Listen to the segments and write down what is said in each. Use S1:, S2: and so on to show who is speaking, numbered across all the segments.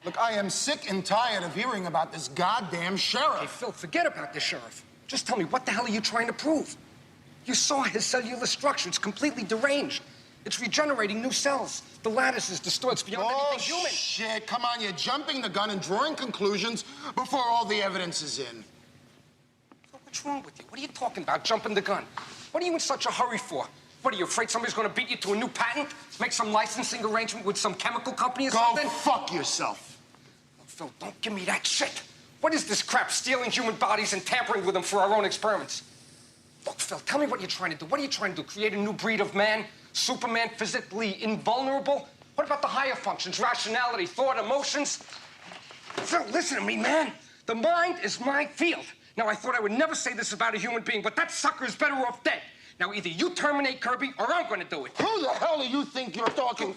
S1: Look, I am sick and tired of hearing about this goddamn sheriff.
S2: Hey, Phil, forget about the sheriff. Just tell me, what the hell are you trying to prove? You saw his cellular structure. It's completely deranged. It's regenerating new cells. The lattice is distorted. It's beyond anything human.
S1: Shit, come on, you're jumping the gun and drawing conclusions before all the evidence is in.
S2: Phil, what's wrong with you? What are you talking about, jumping the gun? What are you in such a hurry for? What, are you afraid somebody's gonna beat you to a new patent? Make some licensing arrangement with some chemical company or something?
S1: Go fuck yourself.
S2: Phil, don't give me that shit. What is this crap, stealing human bodies and tampering with them for our own experiments? Look, Phil, tell me what you're trying to do. What are you trying to do? Create a new breed of man? Superman, physically invulnerable? What about the higher functions? Rationality, thought, emotions? Phil, listen to me, man. The mind is my field. Now, I thought I would never say this about a human being, but that sucker is better off dead. Now, either you terminate Kirby or I'm going to do it.
S1: Who the hell do you think you're talking?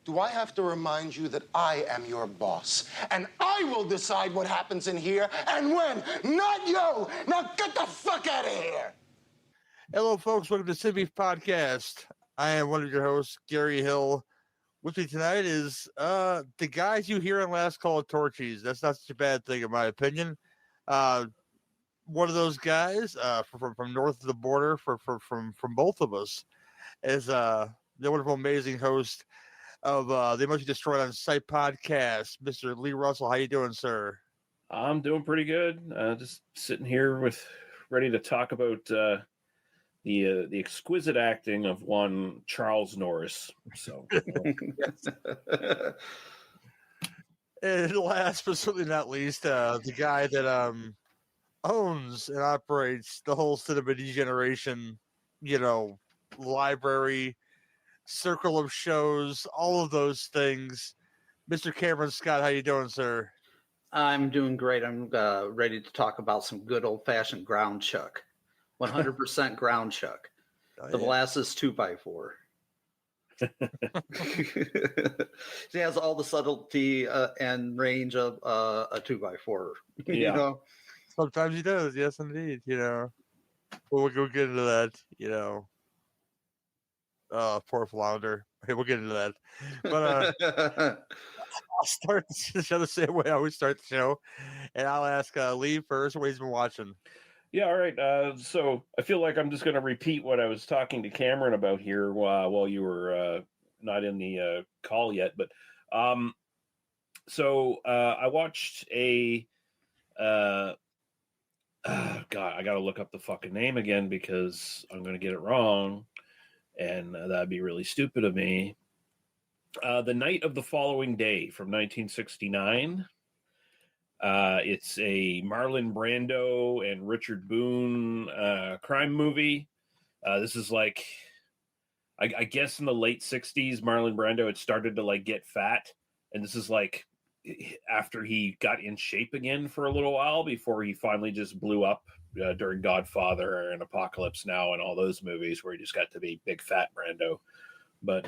S1: Do I have to remind you that I am your boss? And I will decide what happens in here and when, not you! Now get the fuck out of here!
S3: Hello, folks. Welcome to City Beef Podcast. I am one of your hosts, Gary Hill. With me tonight is the guys you hear on Last Call of Torchies. That's not such a bad thing, in my opinion. One of those guys from north of the border from both of us is the wonderful, amazing host of They Must Be Destroyed on Sight podcast, Mr. Lee Russell. How you doing, sir?
S4: I'm doing pretty good. Just sitting here ready to talk about the exquisite acting of one Charles Norris. So,
S3: and last but certainly not least, the guy that owns and operates the whole cinema Degeration, library, circle of shows, all of those things. Mr. Cameron Scott, how you doing, sir?
S5: I'm doing great. I'm ready to talk about some good old-fashioned ground chuck. 100% ground chuck. The molasses 2x4. She has all the subtlety and range of a 2x4.
S4: Yeah.
S5: You know?
S3: Sometimes he does, yes, indeed. We'll get into that. Poor flounder. Okay, we'll get into that. But I'll start the show the same way I always start the show, and I'll ask Lee first what he's been watching.
S4: Yeah, all right. So I feel like I'm just going to repeat what I was talking to Cameron about here while you were not in the call yet. But so I watched a God, I got to look up the fucking name again because I'm going to get it wrong. And that'd be really stupid of me. The Night of the Following Day from 1969. It's a Marlon Brando and Richard Boone crime movie. This is like, I guess in the late 60s, Marlon Brando had started to get fat. And this is like after he got in shape again for a little while before he finally just blew up. During Godfather and Apocalypse Now and all those movies where he just got to be big fat Brando, but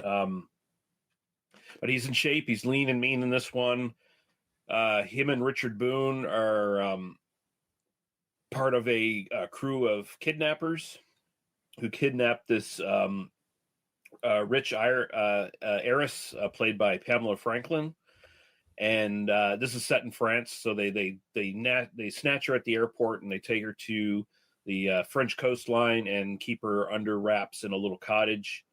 S4: he's in shape. He's lean and mean in this one. Him and Richard Boone are part of a crew of kidnappers who kidnapped this rich heiress played by Pamela Franklin. And this is set in France, so they snatch her at the airport and they take her to the French coastline and keep her under wraps in a little cottage.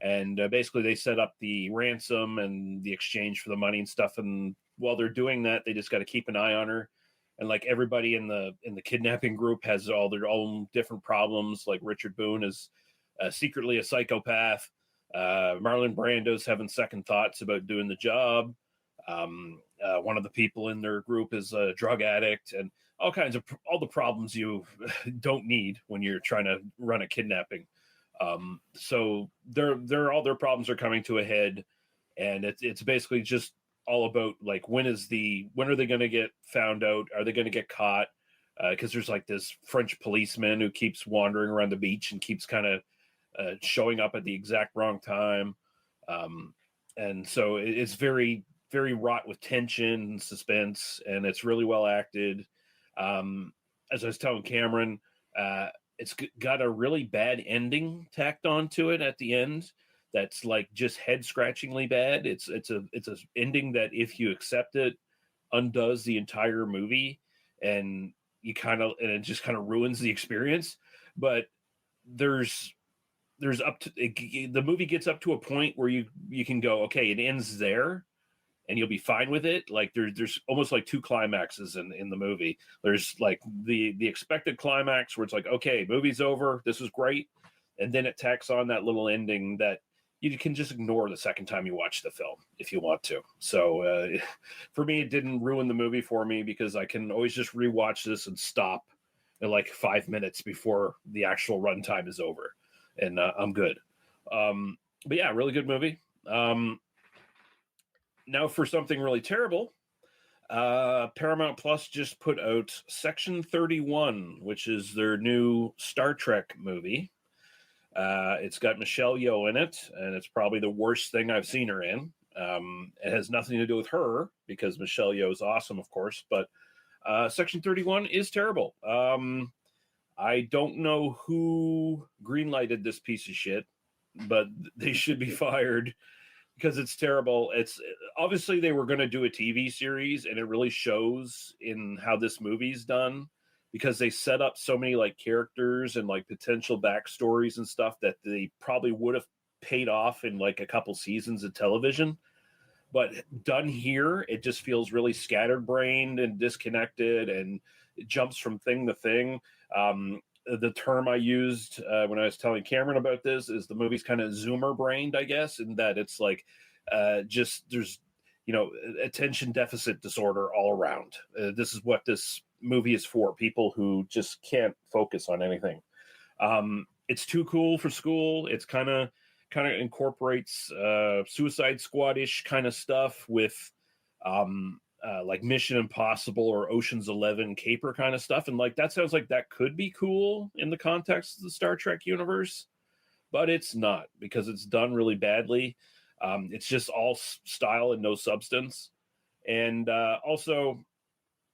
S4: And basically, they set up the ransom and the exchange for the money and stuff. And while they're doing that, they just got to keep an eye on her. And like everybody in the kidnapping group has all their own different problems. Like Richard Boone is secretly a psychopath. Marlon Brando's having second thoughts about doing the job. One of the people in their group is a drug addict, and all the problems you don't need when you're trying to run a kidnapping. So all their problems are coming to a head, and it's basically just all about when are they going to get found out? Are they going to get caught? Because there's this French policeman who keeps wandering around the beach and keeps kind of showing up at the exact wrong time. And so it's very, very wrought with tension and suspense, and it's really well acted. As I was telling Cameron, it's got a really bad ending tacked onto it at the end that's like just head scratchingly bad. It's a ending that if you accept it, undoes the entire movie, and it just kind of ruins the experience. But there's the movie gets up to a point where you can go, okay, it ends there, and you'll be fine with it. Like there's almost like two climaxes in the movie. There's like the expected climax where it's like, okay, movie's over, this was great, and then it tacks on that little ending that you can just ignore the second time you watch the film if you want to. So for me, it didn't ruin the movie for me because I can always just rewatch this and stop in like 5 minutes before the actual runtime is over, and I'm good. But yeah, really good movie. Now for something really terrible, Paramount Plus just put out Section 31, which is their new Star Trek movie. It's got Michelle Yeoh in it, and it's probably the worst thing I've seen her in. It has nothing to do with her because Michelle Yeoh is awesome, of course, but Section 31 is terrible. I don't know who greenlighted this piece of shit, but they should be fired because it's terrible. It's obviously they were going to do a TV series, and it really shows in how this movie's done, because they set up so many like characters and like potential backstories and stuff that they probably would have paid off in like a couple seasons of television. But done here, it just feels really scatterbrained and disconnected, and it jumps from thing to thing. The term I used when I was telling Cameron about this is the movie's kind of zoomer brained, I guess, in that it's like just there's, attention deficit disorder all around. This is what this movie is for, people who just can't focus on anything. It's too cool for school. It's kind of incorporates Suicide Squad-ish kind of stuff with like Mission Impossible or Ocean's 11 caper kind of stuff. And like, that sounds like that could be cool in the context of the Star Trek universe, but it's not, because it's done really badly. It's just all style and no substance. And also,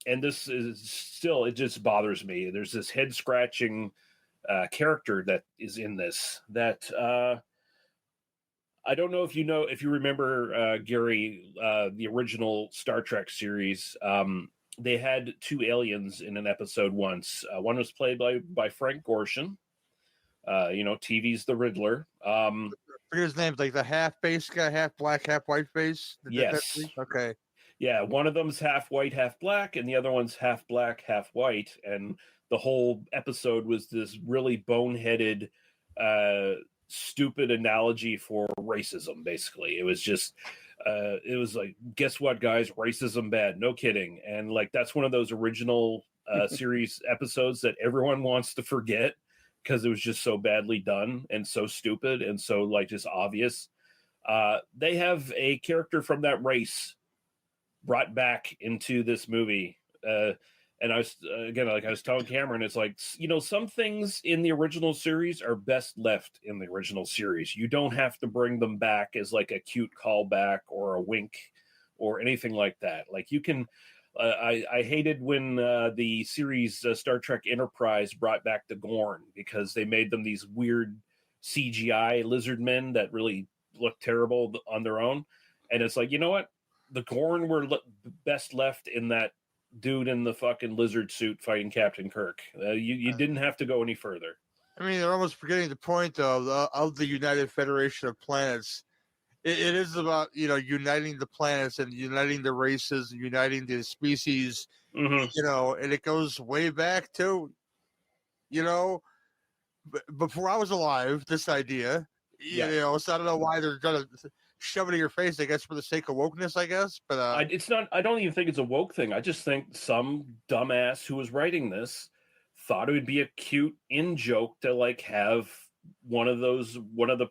S4: and this is still, it just bothers me. There's this head scratching character that is in this that I don't know if you remember, Gary, the original Star Trek series. They had two aliens in an episode once. One was played by Frank Gorshin. TV's The Riddler.
S3: His name's like the half face guy, half black, half white face.
S4: Yes.
S3: Okay.
S4: Yeah, one of them's half white, half black, and the other one's half black, half white. And the whole episode was this really boneheaded, stupid analogy for racism. Basically, it was just, it was like, guess what, guys? Racism bad. No kidding. And like, that's one of those original series episodes that everyone wants to forget because it was just so badly done and so stupid and so like just obvious. They have a character from that race brought back into this movie. And I was, again, like I was telling Cameron, it's like, some things in the original series are best left in the original series. You don't have to bring them back as like a cute callback or a wink or anything like that. Like you can, I hated when the series Star Trek Enterprise brought back the Gorn, because they made them these weird CGI lizard men that really look terrible on their own. And it's like, you know what? The Gorn were best left in that dude in the fucking lizard suit fighting Captain Kirk. You didn't have to go any further.
S3: I mean, they're almost forgetting the point, though, of the United Federation of Planets. It is about, uniting the planets and uniting the races and uniting the species,
S4: Mm-hmm.
S3: and it goes way back to, before I was alive, this idea, so I don't know why they're going to shove it in your face, I guess, for the sake of wokeness, I guess. But
S4: it's not, I don't even think it's a woke thing. I just think some dumbass who was writing this thought it would be a cute in joke to like have one of the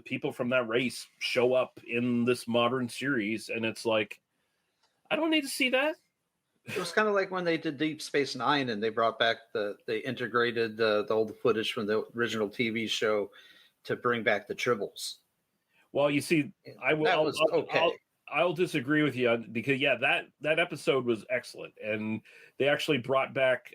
S4: people from that race show up in this modern series, and it's like, I don't need to see that.
S5: It was kind of like when they did Deep Space Nine and they brought back they integrated the old footage from the original TV show to bring back the tribbles.
S4: Well, you see, I'll disagree with you because that episode was excellent, and they actually brought back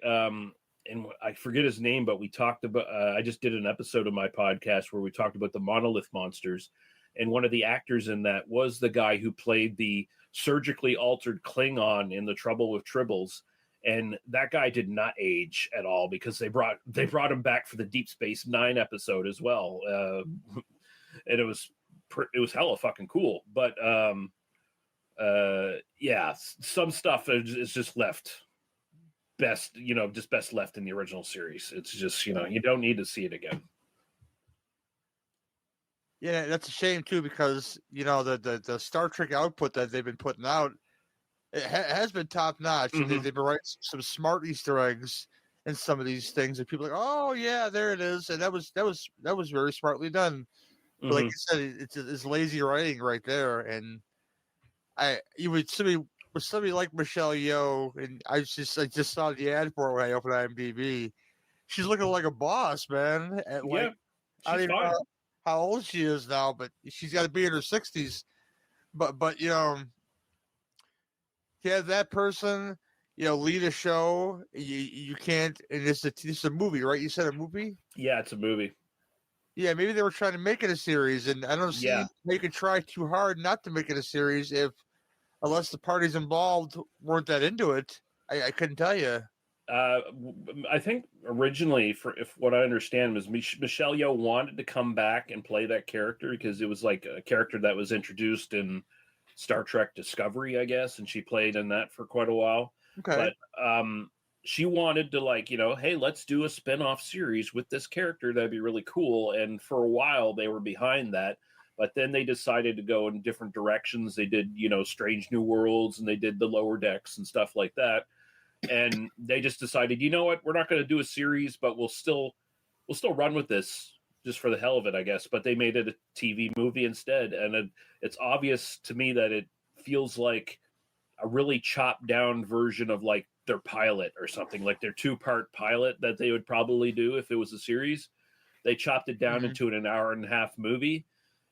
S4: and I forget his name, but we talked about. I just did an episode of my podcast where we talked about the monolith monsters, and one of the actors in that was the guy who played the surgically altered Klingon in The Trouble with Tribbles, and that guy did not age at all because they brought him back for the Deep Space Nine episode as well, and it was hella fucking cool. But yeah, some stuff is just left best left in the original series. It's just, you don't need to see it again.
S3: Yeah, that's a shame too, because the Star Trek output that they've been putting out, it has been top notch.
S4: Mm-hmm.
S3: They've been writing some smart Easter eggs in some of these things, and people are like, oh yeah, there it is, and that was very smartly done. But like you said, it's lazy writing right there, and with somebody like Michelle Yeoh, and I just saw the ad for it when I opened IMDb. She's looking like a boss, man. And
S4: yeah,
S3: I don't even
S4: fine.
S3: know how old she is now, but she's got to be in her 60s. But to have that person, lead a show, you can't. And it's a movie, right? You said a movie?
S4: Yeah, it's a movie.
S3: Yeah, maybe they were trying to make it a series, and I don't see they could try too hard not to make it a series unless the parties involved weren't that into it. I couldn't tell you.
S4: I think originally, if what I understand was Michelle Yeoh wanted to come back and play that character because it was like a character that was introduced in Star Trek Discovery, I guess, and she played in that for quite a while.
S3: Okay.
S4: But she wanted to hey, let's do a spin-off series with this character. That'd be really cool. And for a while they were behind that. But then they decided to go in different directions. They did, Strange New Worlds, and they did the Lower Decks and stuff like that. And they just decided, you know what, we're not going to do a series, but we'll still run with this just for the hell of it, I guess. But they made it a TV movie instead, and it's obvious to me that it feels like a really chopped down version of like their pilot or something, like their 2-part pilot that they would probably do if it was a series. They chopped it down into an hour and a half movie.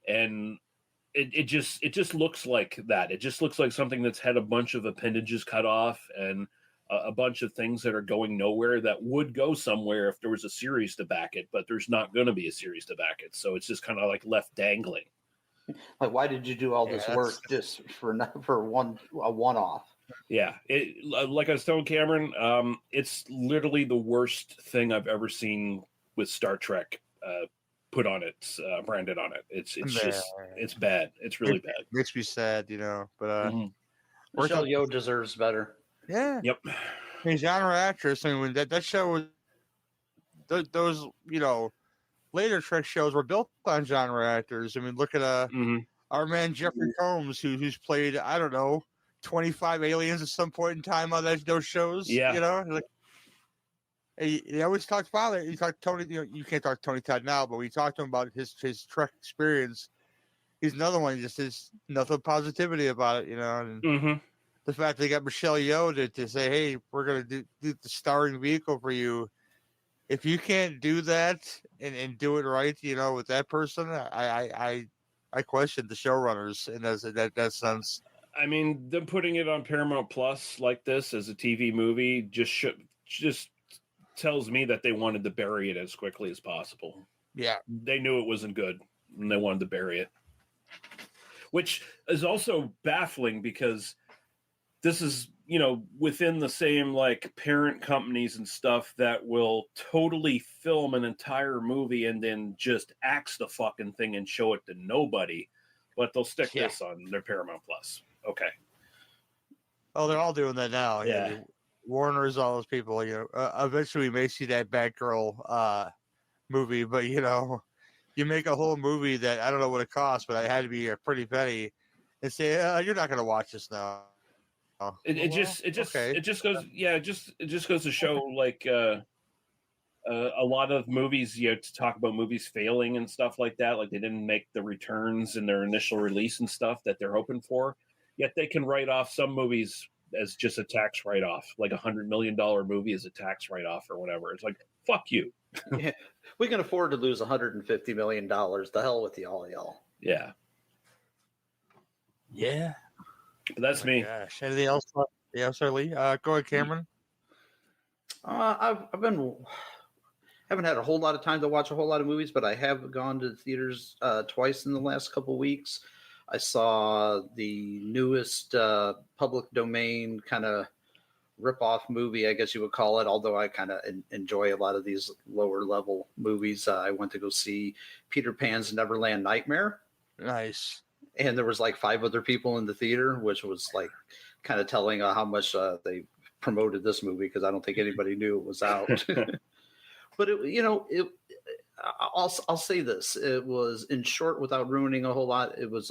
S4: And it just looks like that. It just looks like something that's had a bunch of appendages cut off and a bunch of things that are going nowhere that would go somewhere if there was a series to back it, but there's not going to be a series to back it. So it's just kind of like left dangling.
S5: Like, why did you do all this work just for a one-off?
S4: Yeah, like I was telling Cameron, it's literally the worst thing I've ever seen with Star Trek. Put on it, branded on it. It's just, it's bad. It's really bad.
S3: Makes me sad, but
S5: Michelle Yeoh deserves better.
S3: Yeah.
S4: Yep.
S3: Genre actress. I mean, when that show was, those later Trek shows were built on genre actors. I mean, look at our man Jeffrey Combs, who's played, I don't know, 25 aliens at some point in time on those shows.
S4: Yeah.
S3: He always talked about it. You talk Tony. You can't talk to Tony Todd now, but we talked to him about his Trek experience. He's another one. Just has nothing positivity about it, And the fact they got Michelle Yeoh to say, "Hey, we're gonna do the starring vehicle for you." If you can't do that and do it right, with that person, I question the showrunners in that sense.
S4: I mean, them putting it on Paramount Plus like this as a TV movie just tells me that they wanted to bury it as quickly as possible.
S3: Yeah.
S4: They knew it wasn't good and they wanted to bury it. Which is also baffling because this is, within the same like parent companies and stuff that will totally film an entire movie and then just axe the fucking thing and show it to nobody. But they'll stick this on their Paramount Plus. Okay.
S3: Oh, they're all doing that now.
S4: Yeah.
S3: Warner's, all those people, eventually we may see that Batgirl movie, but you make a whole movie that I don't know what it costs, but it had to be a pretty penny, and say you're not going to watch this now. It
S4: just goes to show like a lot of movies, to talk about movies failing and stuff like that, like they didn't make the returns in their initial release and stuff that they're hoping for, yet they can write off some movies as just a tax write-off, like $100 million movie is a tax write-off or whatever. It's like, fuck you.
S5: Yeah, we can afford to lose $150 million. The hell with y'all.
S4: Yeah.
S3: Yeah.
S4: But that's me.
S3: Gosh. Anything else? Yeah, Lee. Go ahead, Cameron.
S5: I've been haven't had a whole lot of time to watch a whole lot of movies, but I have gone to the theaters twice in the last couple of weeks. I saw the newest public domain kind of rip-off movie, I guess you would call it, although I kind of enjoy a lot of these lower-level movies. I went to go see Peter Pan's Neverland Nightmare.
S3: Nice.
S5: And there was like 5 other people in the theater, which was like kind of telling how much they promoted this movie, because I don't think anybody knew it was out. But I'll say this: it was, in short, without ruining a whole lot, it was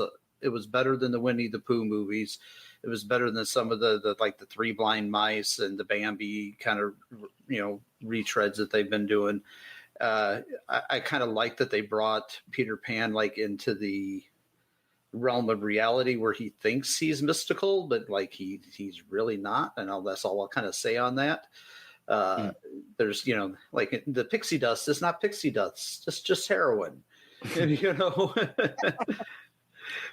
S5: better than the Winnie the Pooh movies. It was better than some of the like the Three Blind Mice and the Bambi kind of retreads that they've been doing. I kind of like that they brought Peter Pan like into the realm of reality where he thinks he's mystical, but like he's really not. And that's all I'll kind of say on that. There's like the pixie dust is not pixie dust, just heroin.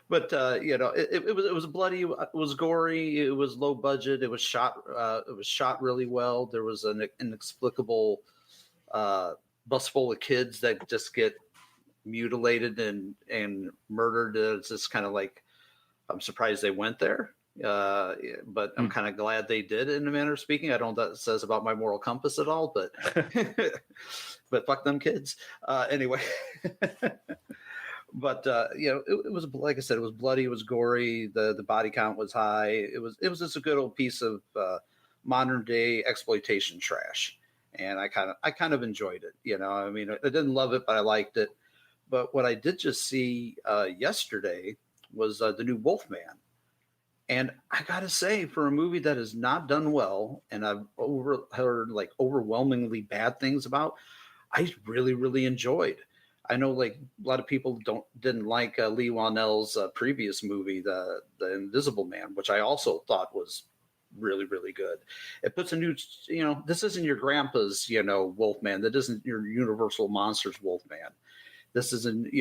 S5: But it was bloody, it was gory, it was low budget, it was shot really well. There was an inexplicable bus full of kids that just get mutilated and murdered. It's just kind of like, I'm surprised they went there. But I'm kind of glad they did, in a manner of speaking. I don't know what that says about my moral compass at all, but but fuck them kids. Anyway. But it was, like I said, it was bloody, it was gory, the body count was high. It was just a good old piece of modern day exploitation trash, and I kind of enjoyed it. I mean, I didn't love it, but I liked it. But what I did just see yesterday was the new Wolfman, and I gotta say, for a movie that has not done well, and I've heard like overwhelmingly bad things about, I really, really enjoyed. I know like a lot of people didn't like Lee Whannell's previous movie, the Invisible Man, which I also thought was really, really good. It puts a new, this isn't your grandpa's, Wolfman. That isn't your Universal Monsters Wolfman. This isn't,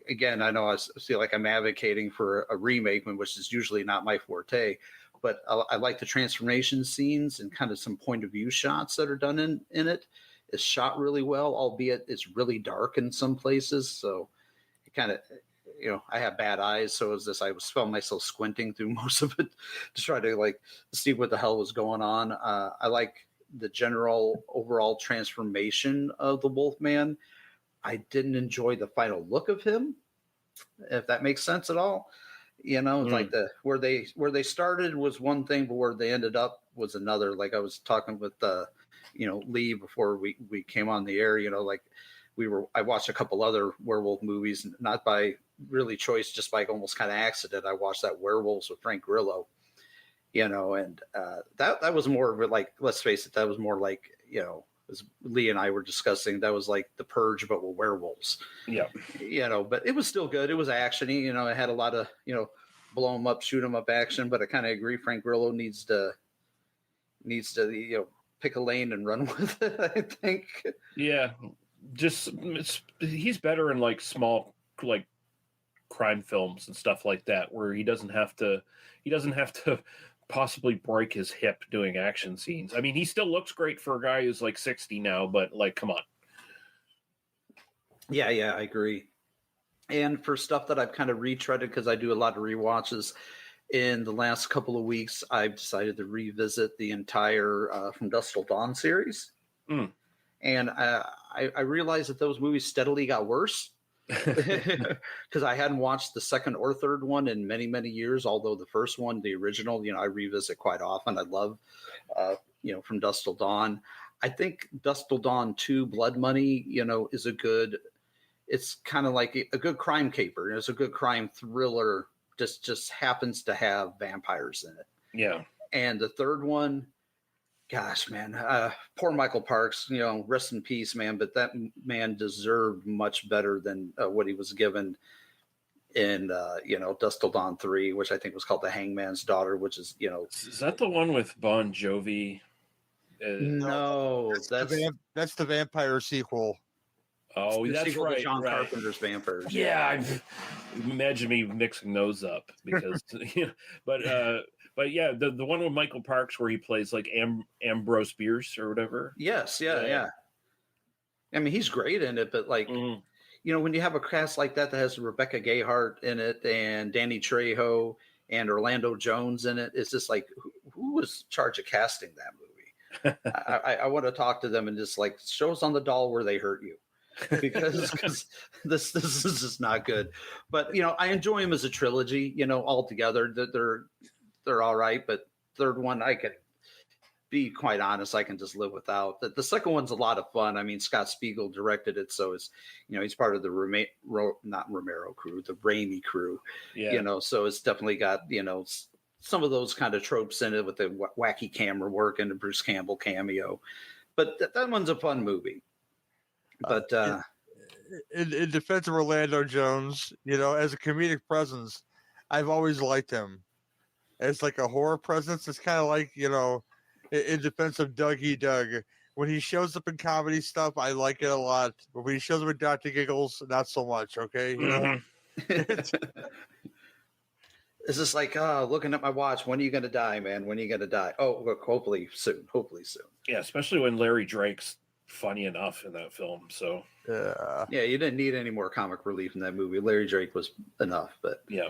S5: again, I know I feel like I'm advocating for a remake, which is usually not my forte, but I like the transformation scenes and kind of some point of view shots that are done in it. It's shot really well, albeit it's really dark in some places. So it kind of, I have bad eyes. So as this, I found myself squinting through most of it to try to like see what the hell was going on. I like the general overall transformation of the Wolfman. I didn't enjoy the final look of him, if that makes sense at all. It's like where they started was one thing, but where they ended up was another. Like I was talking with Lee before we came on the air, I watched a couple other werewolf movies, not by really choice, just by almost kind of accident. I watched that Werewolves with Frank Grillo, and that was more of it. Like, let's face it, that was more like, as Lee and I were discussing, that was like The Purge, but with werewolves. Yeah. But it was still good. It was actiony, it had a lot of, blow 'em up, shoot 'em up action, but I kind of agree. Frank Grillo needs to, pick a lane and run with it, I think.
S4: Yeah. He's better in like small, like crime films and stuff like that, where he doesn't have to possibly break his hip doing action scenes. I mean, he still looks great for a guy who's like 60 now, but like, come on.
S5: Yeah, I agree. And for stuff that I've kind of retreaded, because I do a lot of rewatches, in the last couple of weeks, I've decided to revisit the entire From Dusk Till Dawn series. And I realized that those movies steadily got worse. Because I hadn't watched the second or third one in many, many years, although the first one, the original, I revisit quite often. I love, From Dusk Till Dawn. I think Dusk Till Dawn 2, Blood Money, is it's kind of like a good crime caper. It's a good crime thriller, just happens to have vampires in it.
S4: Yeah.
S5: And the third one, gosh, man, poor Michael Parks, rest in peace, man. But that man deserved much better than what he was given in, Dusk Till Dawn 3, which I think was called The Hangman's Daughter, which is,
S4: Is that the one with Bon Jovi?
S5: No,
S3: that's the vampire sequel.
S4: Oh, that's right.
S5: John Carpenter's Vampires.
S4: Yeah, imagine me mixing those up because, but But yeah, the one with Michael Parks where he plays like Ambrose Bierce or whatever.
S5: Yes, yeah. I mean, he's great in it, but like,
S4: Mhm.
S5: you know, when you have a cast like that has Rebecca Gayheart in it and Danny Trejo and Orlando Jones in it, it's just like, who was in charge of casting that movie? I want to talk to them and just like, show us on the doll where they hurt you. because this is just not good. But you know, I enjoy them as a trilogy. You know, altogether they're all right. But third one, I can be quite honest, I can just live without. The second one's a lot of fun. I mean, Scott Spiegel directed it, so it's, you know, he's part of the not Romero crew, the Raimi crew.
S4: Yeah.
S5: You know, so it's definitely got, you know, some of those kind of tropes in it with the wacky camera work and the Bruce Campbell cameo. But that one's a fun movie. But
S3: in defense of Orlando Jones, you know, as a comedic presence, I've always liked him. As like a horror presence, it's kind of like, you know, in defense of Dougie Doug, when he shows up in comedy stuff, I like it a lot. But when he shows up in Dr. Giggles, not so much. Okay, you know.
S5: it's just like, looking at my watch. When are you going to die, man? When are you going to die? Oh, look, hopefully soon. Hopefully soon.
S4: Yeah, especially when Larry Drake's funny enough in that film. So
S5: yeah, you didn't need any more comic relief in that movie. Larry Drake was enough. But
S4: yeah,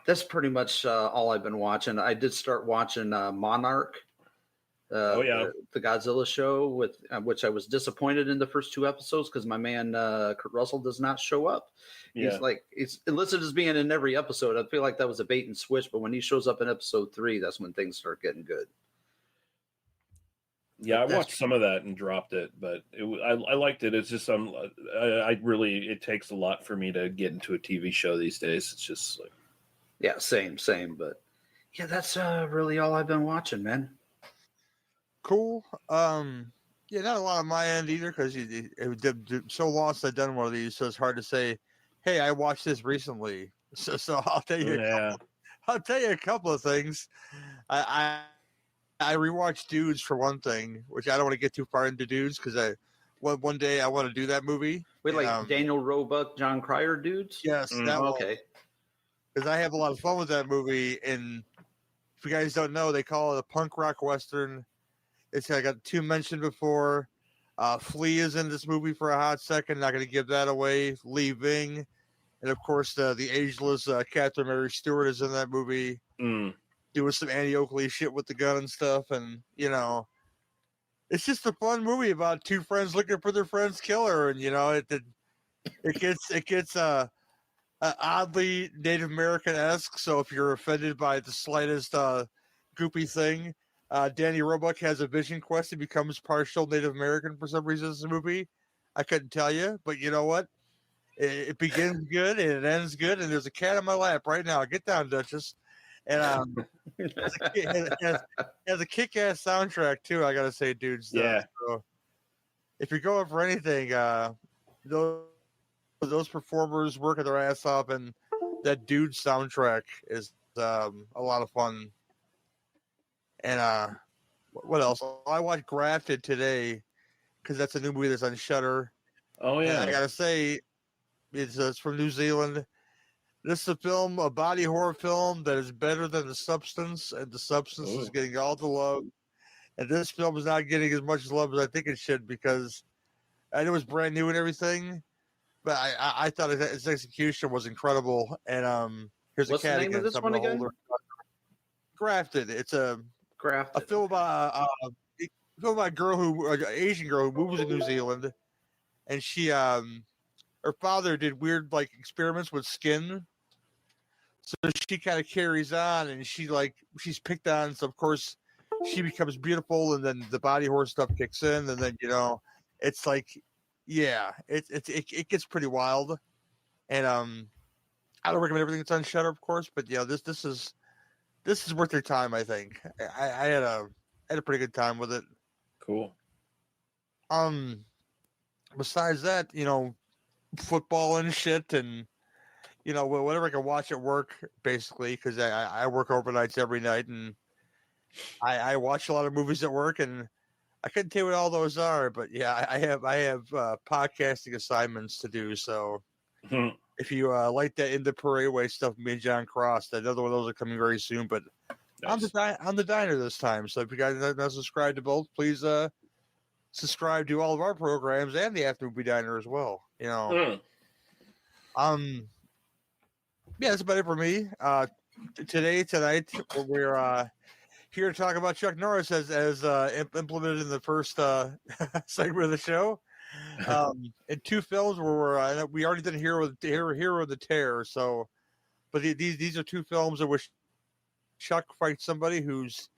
S5: that's pretty much all I've been watching. I did start watching Monarch. The Godzilla show, with which I was disappointed in the first two episodes because my man Kurt Russell does not show up.
S4: Yeah.
S5: He's like, it's enlisted as being in every episode. I feel like that was a bait and switch, but when he shows up in episode 3, that's when things start getting good.
S4: Yeah, I watched some of that and dropped it, but I liked it. It's just it takes a lot for me to get into a TV show these days. It's just like,
S5: yeah, same. But yeah, that's really all I've been watching, man.
S3: Cool. Yeah, not a lot on my end either because so lost I've done one of these, so it's hard to say, hey, I watched this recently. So I'll tell you.
S4: Yeah.
S3: I'll tell you a couple of things. I rewatched Dudes for one thing, which I don't want to get too far into Dudes because one day I want to do that movie.
S5: Wait, like Daniel Roebuck, John Cryer Dudes?
S3: Yes, that one.
S5: Okay.
S3: Because I have a lot of fun with that movie, and if you guys don't know, they call it a punk rock western. It's I got 2 mentioned before. Flea is in this movie for a hot second. Not going to give that away. Lee Ving, and of course the ageless Catherine Mary Stewart is in that movie, doing some Annie Oakley shit with the gun and stuff. And you know, it's just a fun movie about 2 friends looking for their friend's killer. And you know, it gets oddly Native American-esque. So if you're offended by the slightest goopy thing. Danny Roebuck has a vision quest. He becomes partial Native American for some reason in this movie. I couldn't tell you, but you know what? It begins good and it ends good, and there's a cat on my lap right now. Get down, Duchess. And has a kick-ass soundtrack, too, I got to say, dudes.
S4: Yeah.
S3: So if you're going for anything, those performers working their ass off, and that Dude soundtrack is a lot of fun. And what else? I watched Grafted today because that's a new movie that's on Shudder.
S4: Oh yeah,
S3: and I gotta say, it's from New Zealand. This is a body horror film that is better than The Substance, and The Substance is getting all the love. And this film is not getting as much love as I think it should because I know it's brand new and everything, but I thought its execution was incredible. And here's
S5: what's
S3: a cat
S5: the name
S3: again.
S5: of this one again?
S3: Grafted. It's a film about a girl an Asian girl who moves to New Zealand, and she her father did weird like experiments with skin, so she kind of carries on, and she's picked on, so of course she becomes beautiful, and then the body horror stuff kicks in, and then you know it's like it gets pretty wild, and I don't recommend everything that's on Shudder, of course, but yeah, this is worth your time. I think I had a pretty good time with it.
S4: Cool.
S3: Besides that, you know, football and shit, and you know, whatever I can watch at work, basically, because I work overnights every night, and I watch a lot of movies at work, and I couldn't tell you what all those are, but yeah, I have podcasting assignments to do. So if you like that In the Parayway stuff, me and John Cross, another one of those are coming very soon. But
S4: Nice.
S3: on the diner this time. So if you guys are not subscribed to both, please subscribe to all of our programs and the After Movie Diner as well. Yeah, that's about it for me. Tonight, we're here to talk about Chuck Norris as implemented in the first segment of the show. In two films where we already did Hero of the Tear. So, but these are two films in which Chuck fights somebody who's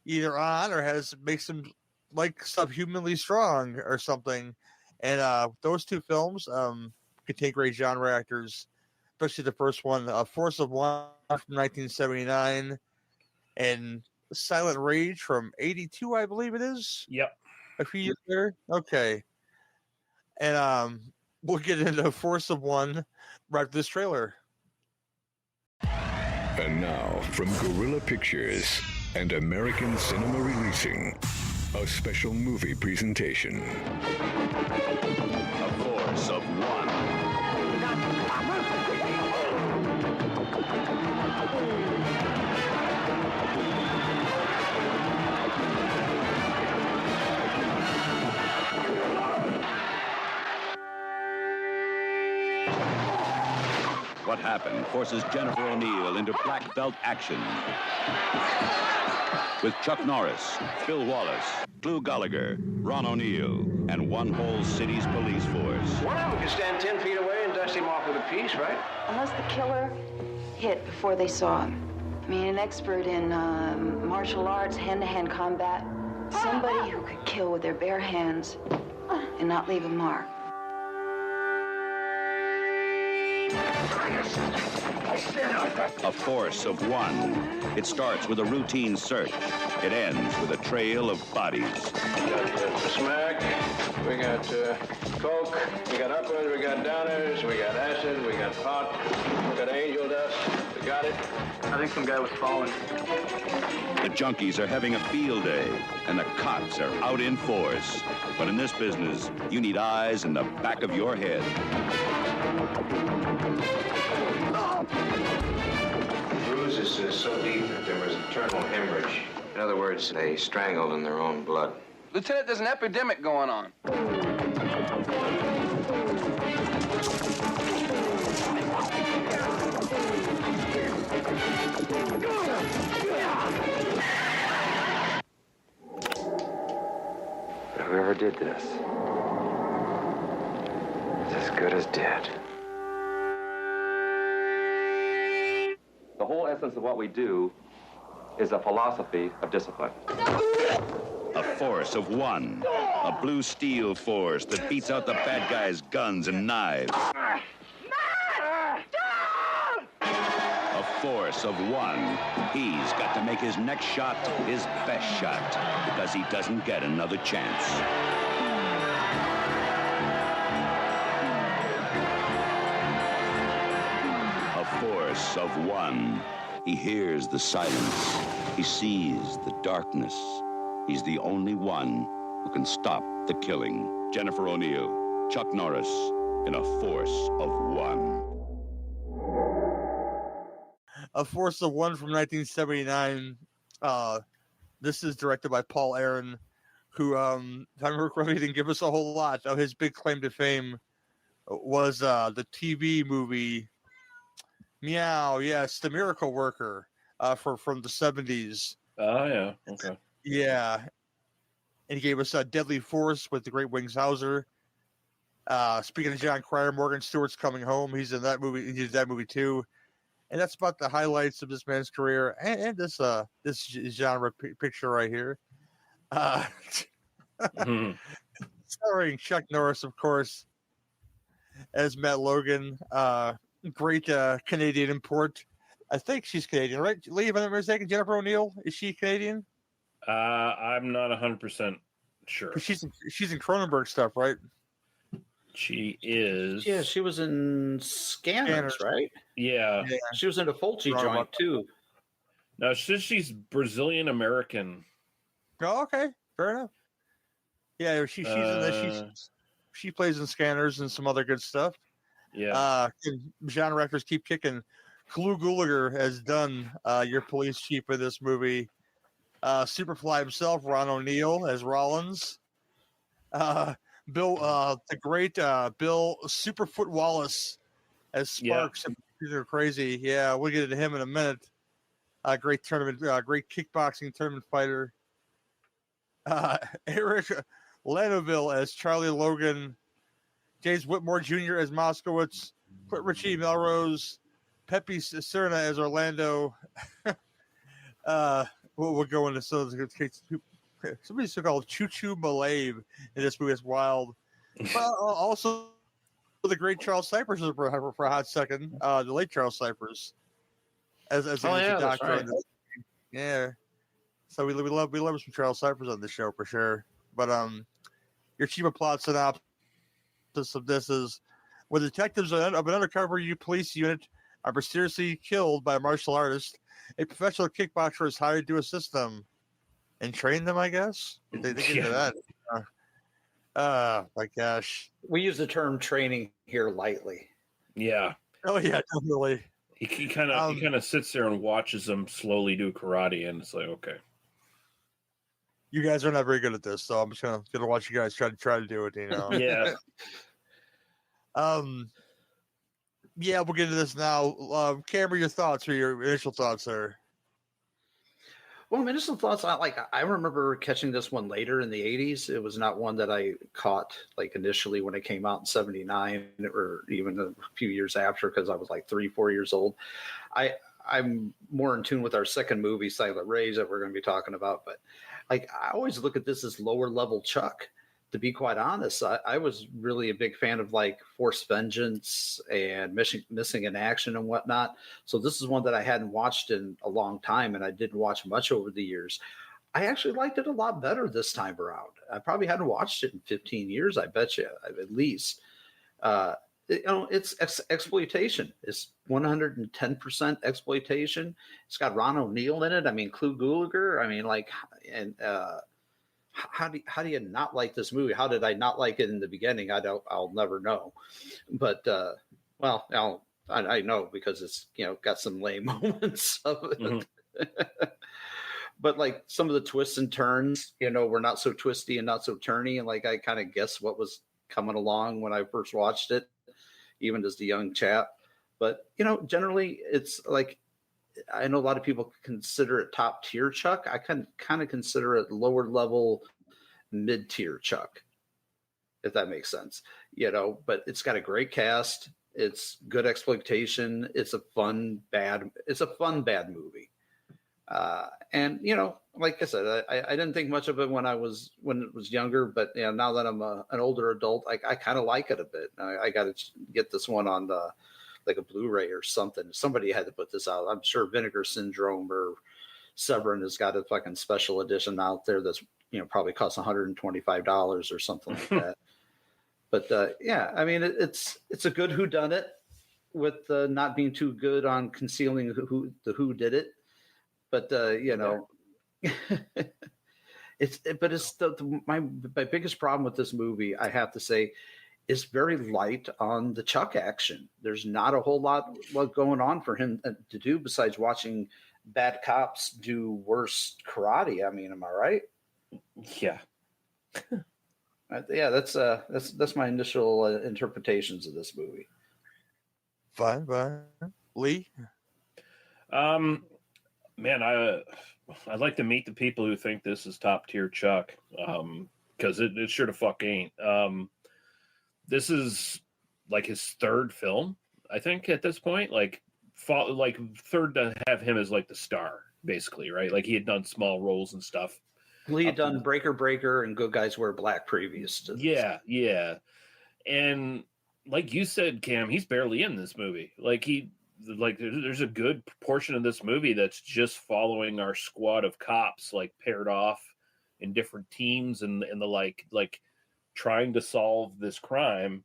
S3: either on or makes him like subhumanly strong or something. And those two films contain great genre actors, especially the first one, Force of One from 1979, and Silent Rage from 82, I believe it is.
S4: Yep.
S3: A few years there. Okay. And we'll get into Force of One right after this trailer.
S6: And now, from Guerrilla Pictures and American Cinema Releasing, a special movie presentation.
S7: A Force of One. What Happened forces Jennifer O'Neill into black belt action. With Chuck Norris, Bill Wallace, Clu Gallagher, Ron O'Neill, and one whole city's police force.
S8: One of them can stand 10 feet away and dust him off with a piece, right?
S9: Unless the killer hit before they saw him. I mean, an expert in martial arts, hand-to-hand combat. Somebody who could kill with their bare hands and not leave a mark.
S7: A Force of One. It starts with a routine search. It ends with a trail of bodies.
S8: We got smack, we got coke, we got uppers, we got downers, we got acid, we got pot, we got angel dust. We got it. I think some guy was falling.
S7: The junkies are having a field day, and the cops are out in force. But in this business, you need eyes in the back of your head.
S8: The bruise is so deep that there was internal hemorrhage. In other words, they strangled in their own blood.
S10: Lieutenant, there's an epidemic going on.
S8: Whoever did this is as good as dead.
S11: The whole essence of what we do is a philosophy of discipline.
S7: A Force of One. A blue steel force that beats out the bad guys' guns and knives. A Force of One. He's got to make his next shot his best shot because he doesn't get another chance. A Force of One. He hears the silence. He sees the darkness. He's the only one who can stop the killing. Jennifer O'Neill, Chuck Norris, in A Force of One.
S3: A Force of One from 1979. This is directed by Paul Aaron, who, if I remember correctly, didn't give us a whole lot. Of his big claim to fame was the TV movie Meow. Yes, The Miracle Worker, from the 70s.
S4: Oh, yeah. Okay.
S3: Yeah. And he gave us Deadly Force with the great Wings Hauser. Speaking of John Cryer, Morgan Stewart's Coming Home. He's in that movie. He did that movie too. And that's about the highlights of this man's career and this genre picture right here. Starring Chuck Norris, of course, as Matt Logan. Great Canadian import. I think she's Canadian, right? Lee, if I'm not mistaken, Jennifer O'Neill, is she Canadian?
S4: I'm not 100% sure.
S3: She's in Cronenberg stuff, right?
S4: She is.
S5: Yeah, she was in Scanners, right?
S4: Yeah.
S5: She was in a Fulci joint too.
S4: No, she's Brazilian American.
S3: Oh, okay, fair enough. Yeah, she's in this. She plays in Scanners and some other good stuff.
S4: Yeah.
S3: Genre actors keep kicking. Clu Gulager has done your police chief in this movie. Superfly himself, Ron O'Neal as Rollins. Bill, the great Bill Superfoot Wallace as Sparks. These are crazy. Yeah, we'll get into him in a minute. Great tournament, great kickboxing tournament fighter. Eric Lanoville as Charlie Logan. James Whitmore Jr. as Moskowitz. Richie Melrose. Pepe Cerna as Orlando. We'll go into some of the somebody's called Choo Choo Malave in this movie. It's wild. Also, the great Charles Cypress for a hot second. The late Charles Cypress as a doctor. Right. Yeah. So we love some Charles Cypress on the show for sure. But your chief of plot synopsis of this is: when detectives of an undercover police unit are mysteriously killed by a martial artist, a professional kickboxer is hired to assist them and train them, I guess. They get into that. My gosh.
S5: We use the term training here lightly.
S4: Yeah.
S3: Oh yeah, definitely.
S4: He kind of sits there and watches them slowly do karate, and it's like, okay.
S3: You guys are not very good at this, so I'm just gonna watch you guys try to do it,
S4: Yeah.
S3: Yeah, we'll get into this now. Cameron, your thoughts or your initial thoughts there?
S5: Well, my initial thoughts, I remember catching this one later in the 80s. It was not one that I caught initially when it came out in 79 or even a few years after, because I was 3-4 years old. I'm more in tune with our second movie, Silent Rays, that we're going to be talking about. But I always look at this as lower level Chuck. To be quite honest, I was really a big fan of Force Vengeance and Missing in Action and whatnot. So this is one that I hadn't watched in a long time, and I didn't watch much over the years. I actually liked it a lot better this time around. I probably hadn't watched it in 15 years, I bet you, at least. It's exploitation. It's 110% exploitation. It's got Ron O'Neal in it. I mean, Clu Gulager. I mean, how do you not like this movie? How did I not like it in the beginning? I'll never know. But I know because it's got some lame moments of it. Mm-hmm. But some of the twists and turns, were not so twisty and not so turny, and I kind of guessed what was coming along when I first watched it, even as the young chap. But generally, it's I know a lot of people consider it top tier Chuck. I kind of consider it lower level, mid tier Chuck, if that makes sense. But it's got a great cast. It's good exploitation. It's a fun bad movie. And like I said, I didn't think much of it when it was younger, but now that I'm an older adult, I kind of like it a bit. I got to get this one on the a Blu-ray or something. Somebody had to put this out. I'm sure Vinegar Syndrome or Severin has got a fucking special edition out there that's probably costs $125 or something like that. But yeah, I mean it's a good whodunit with not being too good on concealing who did it. But it's my biggest problem with this movie, I have to say, is very light on the Chuck action. There's not a whole lot going on for him to do besides watching bad cops do worse karate. I mean, am I right?
S4: Yeah.
S5: Yeah, that's my initial interpretations of this movie.
S3: Fine. Lee?
S4: Man, I'd like to meet the people who think this is top tier Chuck, because it sure the fuck ain't. This is his third film, I think, at this point. Third to have him as the star, basically, right? He had done small roles and stuff.
S5: Well, he had done Breaker and Good Guys Wear Black previous to this.
S4: Yeah. And like you said, Cam, he's barely in this movie. There's a good portion of this movie that's just following our squad of cops, paired off in different teams and the trying to solve this crime.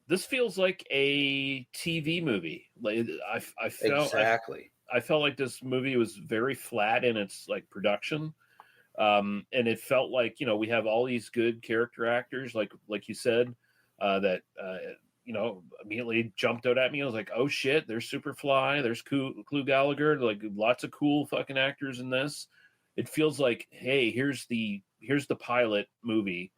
S4: This feels like a TV movie. I felt
S5: exactly.
S4: I felt like this movie was very flat in its production, and it felt like we have all these good character actors, like you said, that immediately jumped out at me. I was like, oh shit, there's Superfly, there's Clu Gallagher, like lots of cool fucking actors in this. It feels like, hey, here's the pilot movie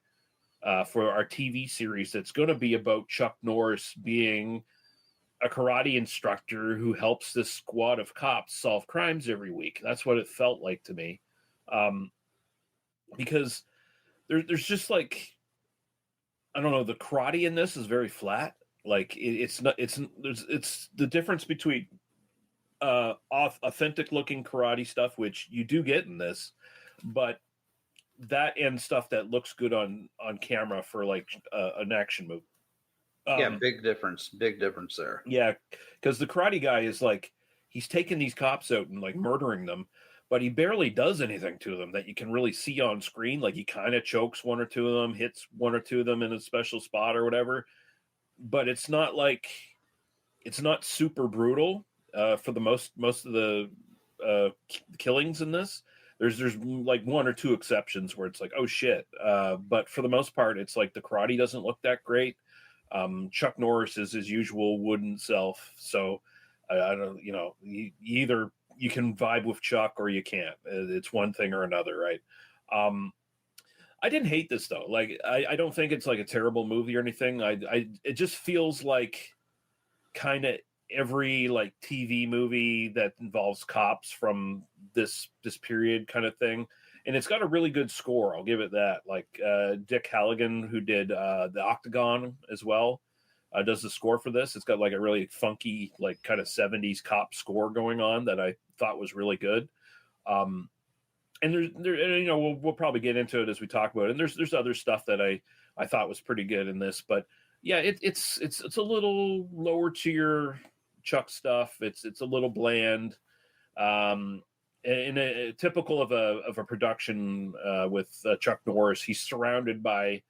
S4: for our TV series that's going to be about Chuck Norris being a karate instructor who helps this squad of cops solve crimes every week. That's what it felt like to me. Because there's just like, I don't know, the karate in this is very flat. Like it's the difference between authentic looking karate stuff, which you do get in this, but that and stuff that looks good on camera for like an action movie.
S5: Big difference there.
S4: Yeah, because the karate guy is like, he's taking these cops out and like murdering them, but he barely does anything to them that you can really see on screen. Like he kind of chokes one or two of them, hits one or two of them in a special spot or whatever, but it's not super brutal for the most of the killings in this. There's like one or two exceptions where it's like, oh shit, but for the most part, it's like the karate doesn't look that great. Chuck Norris is his usual wooden self, so I don't, either you can vibe with Chuck or you can't. It's one thing or another, right? I didn't hate this though. Like I don't think it's like a terrible movie or anything. It just feels like kind of every like TV movie that involves cops from this period kind of thing. And it's got a really good score. I'll give it that. Like Dick Halligan, who did the Octagon as well, does the score for this. It's got like a really funky, like kind of 70s cop score going on that I thought was really good. And we'll probably get into it as we talk about it. And there's other stuff that I thought was pretty good in this, but yeah, it's a little lower tier Chuck stuff. It's a little bland. In a typical of a production with Chuck Norris, he's surrounded by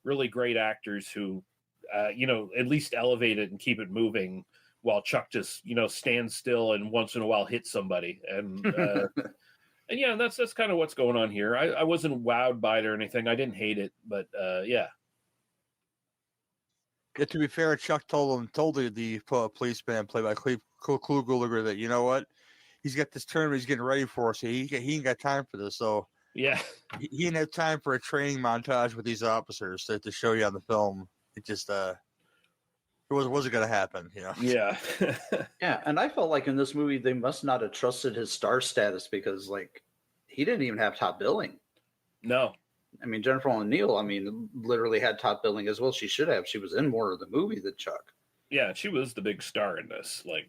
S4: really great actors who, at least elevate it and keep it moving, while Chuck just, stands still and once in a while hits somebody. And and yeah, that's kind of what's going on here. I wasn't wowed by it or anything. I didn't hate it, but yeah.
S3: Yeah, to be fair, Chuck told the policeman played by Clu Gallagher that, you know what, he's got this tournament he's getting ready for, so he ain't got time for this. So
S4: yeah,
S3: he didn't have time for a training montage with these officers to show you on the film. It just it wasn't going to happen,
S4: Yeah.
S5: Yeah, and I felt like in this movie they must not have trusted his star status because like he didn't even have top billing.
S4: No.
S5: I mean, Jennifer O'Neill, literally had top billing as well. She should have. She was in more of the movie than Chuck.
S4: Yeah, she was the big star in this, like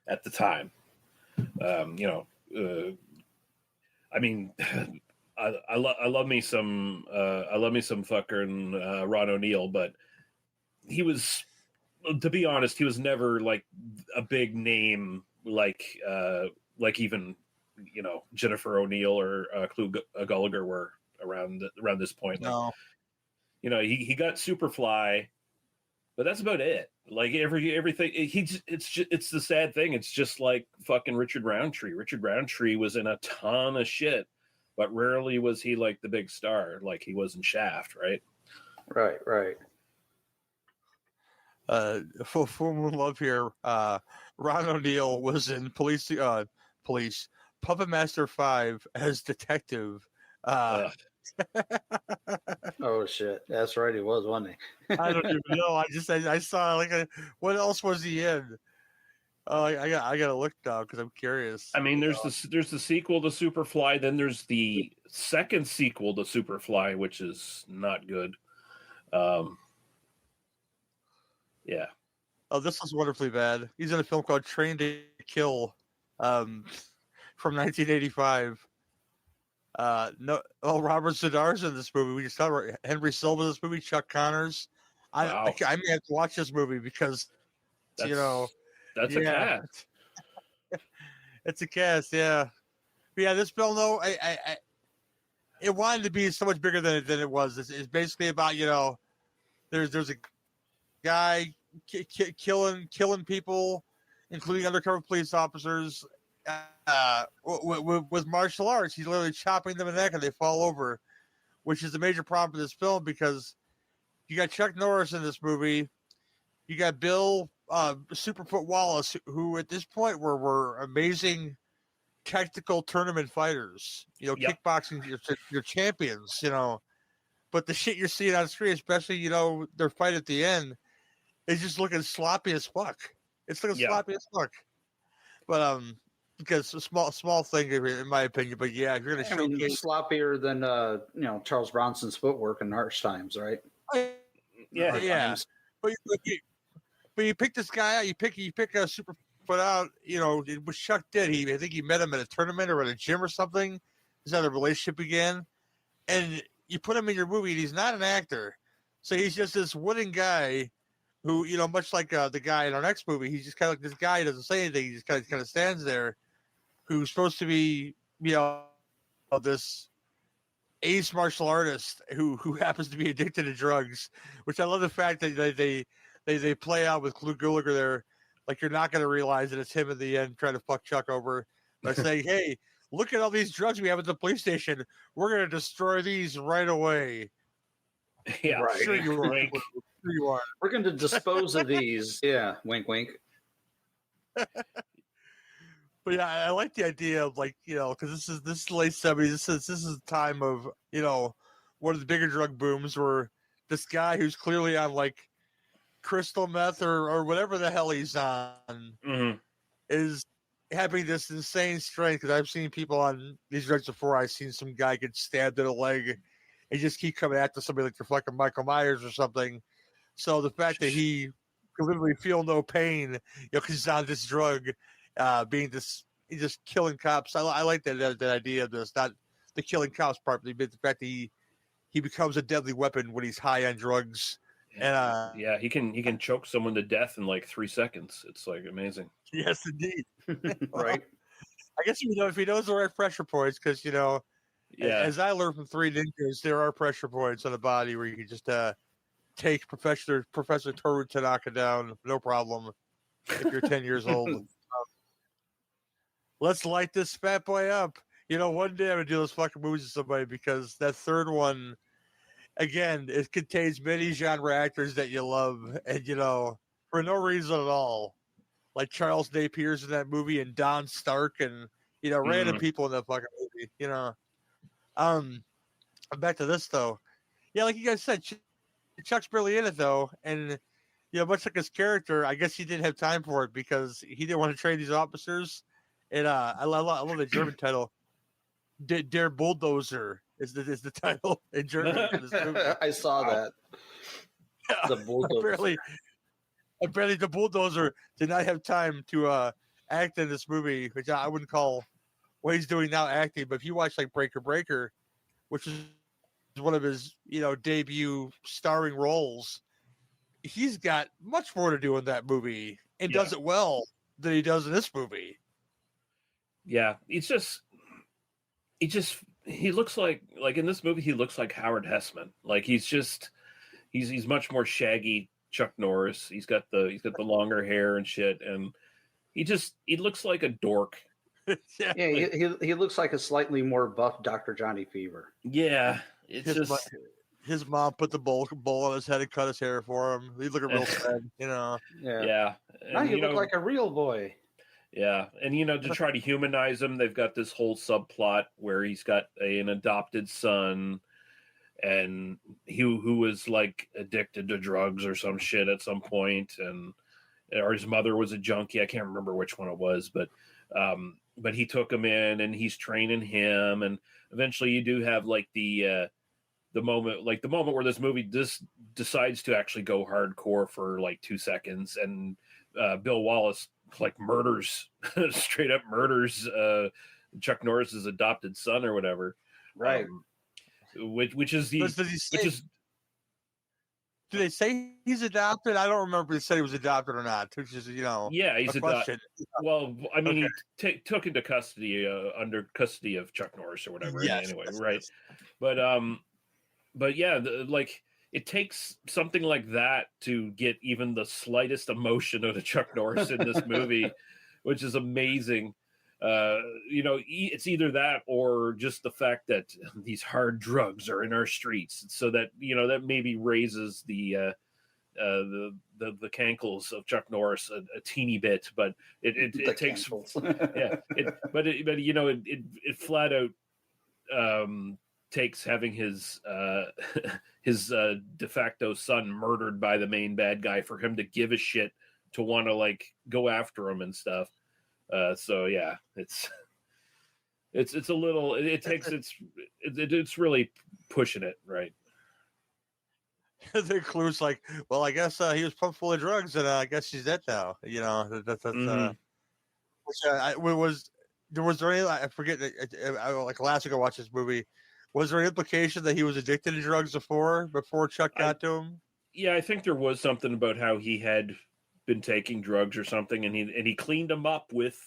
S4: at the time. I love me some fucking Ron O'Neill, but he was, to be honest, he was never like a big name like even Jennifer O'Neill or Clu Gallagher were around this point.
S3: No.
S4: Like, he got Superfly, but that's about it. Like everything, it's the sad thing. It's just like fucking Richard Roundtree. Richard Roundtree was in a ton of shit, but rarely was he like the big star, like he was in Shaft, right?
S5: Right.
S3: Full Moon Love here. Ron O'Neill was in Police Puppet Master 5 as detective.
S5: Oh shit, that's right, he was, wasn't he?
S3: I don't even know. I saw like what else was he in? I gotta look now because I'm curious.
S4: I mean, there's the sequel to Superfly, then there's the second sequel to Superfly, which is not good. Yeah.
S3: Oh, this was wonderfully bad. He's in a film called Train to Kill, from 1985. Robert Zadar's in this movie. We just talked about Henry Silva in this movie, Chuck Connors.
S4: Wow.
S3: I may have to watch this movie because
S4: that's
S3: a cast. It's a cast, yeah. But yeah, this film though, it wanted to be so much bigger than it was. It's basically about there's a guy killing people, including undercover police officers. With martial arts, he's literally chopping them in the neck and they fall over, which is a major problem for this film because you got Chuck Norris in this movie You got Bill Superfoot Wallace, who at this point were amazing technical tournament fighters. You know, kickboxing, your champions. You know, but the shit you're seeing on screen, especially their fight at the end, is just looking sloppy as fuck. It's looking sloppy as fuck. But because a small thing in my opinion. But yeah, if you're gonna showcase
S5: sloppier than Charles Bronson's footwork in harsh times, right?
S3: Yeah. But you pick this guy out. You pick a Superfoot out. You know, what Chuck did. I think he met him at a tournament or at a gym or something. This how the relationship began, and you put him in your movie. And he's not an actor, so he's just this wooden guy who, much like the guy in our next movie, he's just kind of like this guy who doesn't say anything. He just kind of stands there, who's supposed to be, this ace martial artist who happens to be addicted to drugs. Which I love the fact that they play out with Lou Gallagher there, like you're not going to realize that it's him in the end trying to fuck Chuck over by saying, "Hey, look at all these drugs we have at the police station. We're going to destroy these right away."
S4: Yeah,
S5: right.
S3: Sure you are. Sure you are.
S5: We're going to dispose of these. Yeah, wink, wink.
S3: But yeah, I like the idea of because this is the late '70s. This is the time of one of the bigger drug booms where this guy who's clearly on like crystal meth or whatever the hell he's on is having this insane strength. Because I've seen people on these drugs before. I've seen some guy get stabbed in the leg and just keep coming after somebody like they're fucking Michael Myers or something. So the fact that he can literally feel no pain, because he's on this drug, being this, he's just killing cops. I like that idea of this, not the killing cops part, but the fact that he becomes a deadly weapon when he's high on drugs. And
S4: he can choke someone to death in like 3 seconds. It's like amazing.
S3: Yes, indeed.
S5: Right.
S3: I guess if he knows the right pressure points, because as I learned from Three Ninjas, there are pressure points on the body where you can just take Professor Toru Tanaka down, no problem, if you're 10 years old. Let's light this fat boy up. One day I'm gonna do those fucking movies with somebody, because that third one, again, it contains many genre actors that you love, and for no reason at all, like Charles Napier's in that movie, and Don Stark, and random people in that fucking movie. Back to this though, yeah, like you guys said, Chuck's barely in it though, and much like his character, I guess he didn't have time for it because he didn't want to train these officers. And I love the German title. Der Bulldozer is the title in German.
S5: I saw that. The bulldozer.
S3: Apparently, the bulldozer did not have time to act in this movie, which I wouldn't call what he's doing now acting. But if you watch like Breaker, which is one of his debut starring roles, he's got much more to do in that movie and does it well than he does in this movie.
S4: Yeah, he looks like in this movie he looks like Howard Hessman. Like he's much more shaggy Chuck Norris. He's got the longer hair and shit, and he looks like a dork.
S5: Yeah, he looks like a slightly more buff Dr. Johnny Fever.
S4: Yeah,
S3: his mom put the bowl on his head and cut his hair for him. He's looking real sad,
S5: Yeah.
S4: And,
S5: now you look like a real boy.
S4: Yeah, and to try to humanize him, they've got this whole subplot where he's got an adopted son, and who was like addicted to drugs or some shit at some point, or his mother was a junkie. I can't remember which one it was, but he took him in and he's training him, and eventually you do have like the moment where this movie decides to actually go hardcore for like 2 seconds, and Bill Wallace like straight up murders Chuck Norris's adopted son or whatever,
S5: right?
S4: Which is
S3: do they say he's adopted? I don't remember if they said he was adopted or not. Which is
S4: he's adopted. Well, I mean, he took into custody under custody of Chuck Norris or whatever.
S3: Yes,
S4: anyway, right? But yeah, it takes something like that to get even the slightest emotion out of Chuck Norris in this movie, which is amazing. It's either that or just the fact that these hard drugs are in our streets, so that that maybe raises the the cankles of Chuck Norris a teeny bit, but it takes but you know it flat out takes having his his de facto son murdered by the main bad guy for him to give a shit to want to like go after him and stuff. So yeah, it's a little it's really pushing it, right?
S3: The clue's like, well, I guess he was pumped full of drugs, and I guess she's dead now. You know, that's was there any? I forget. Like last week I watched this movie. Was there an implication that he was addicted to drugs before Chuck got to him?
S4: Yeah, I think there was something about how he had been taking drugs or something, and he cleaned him up with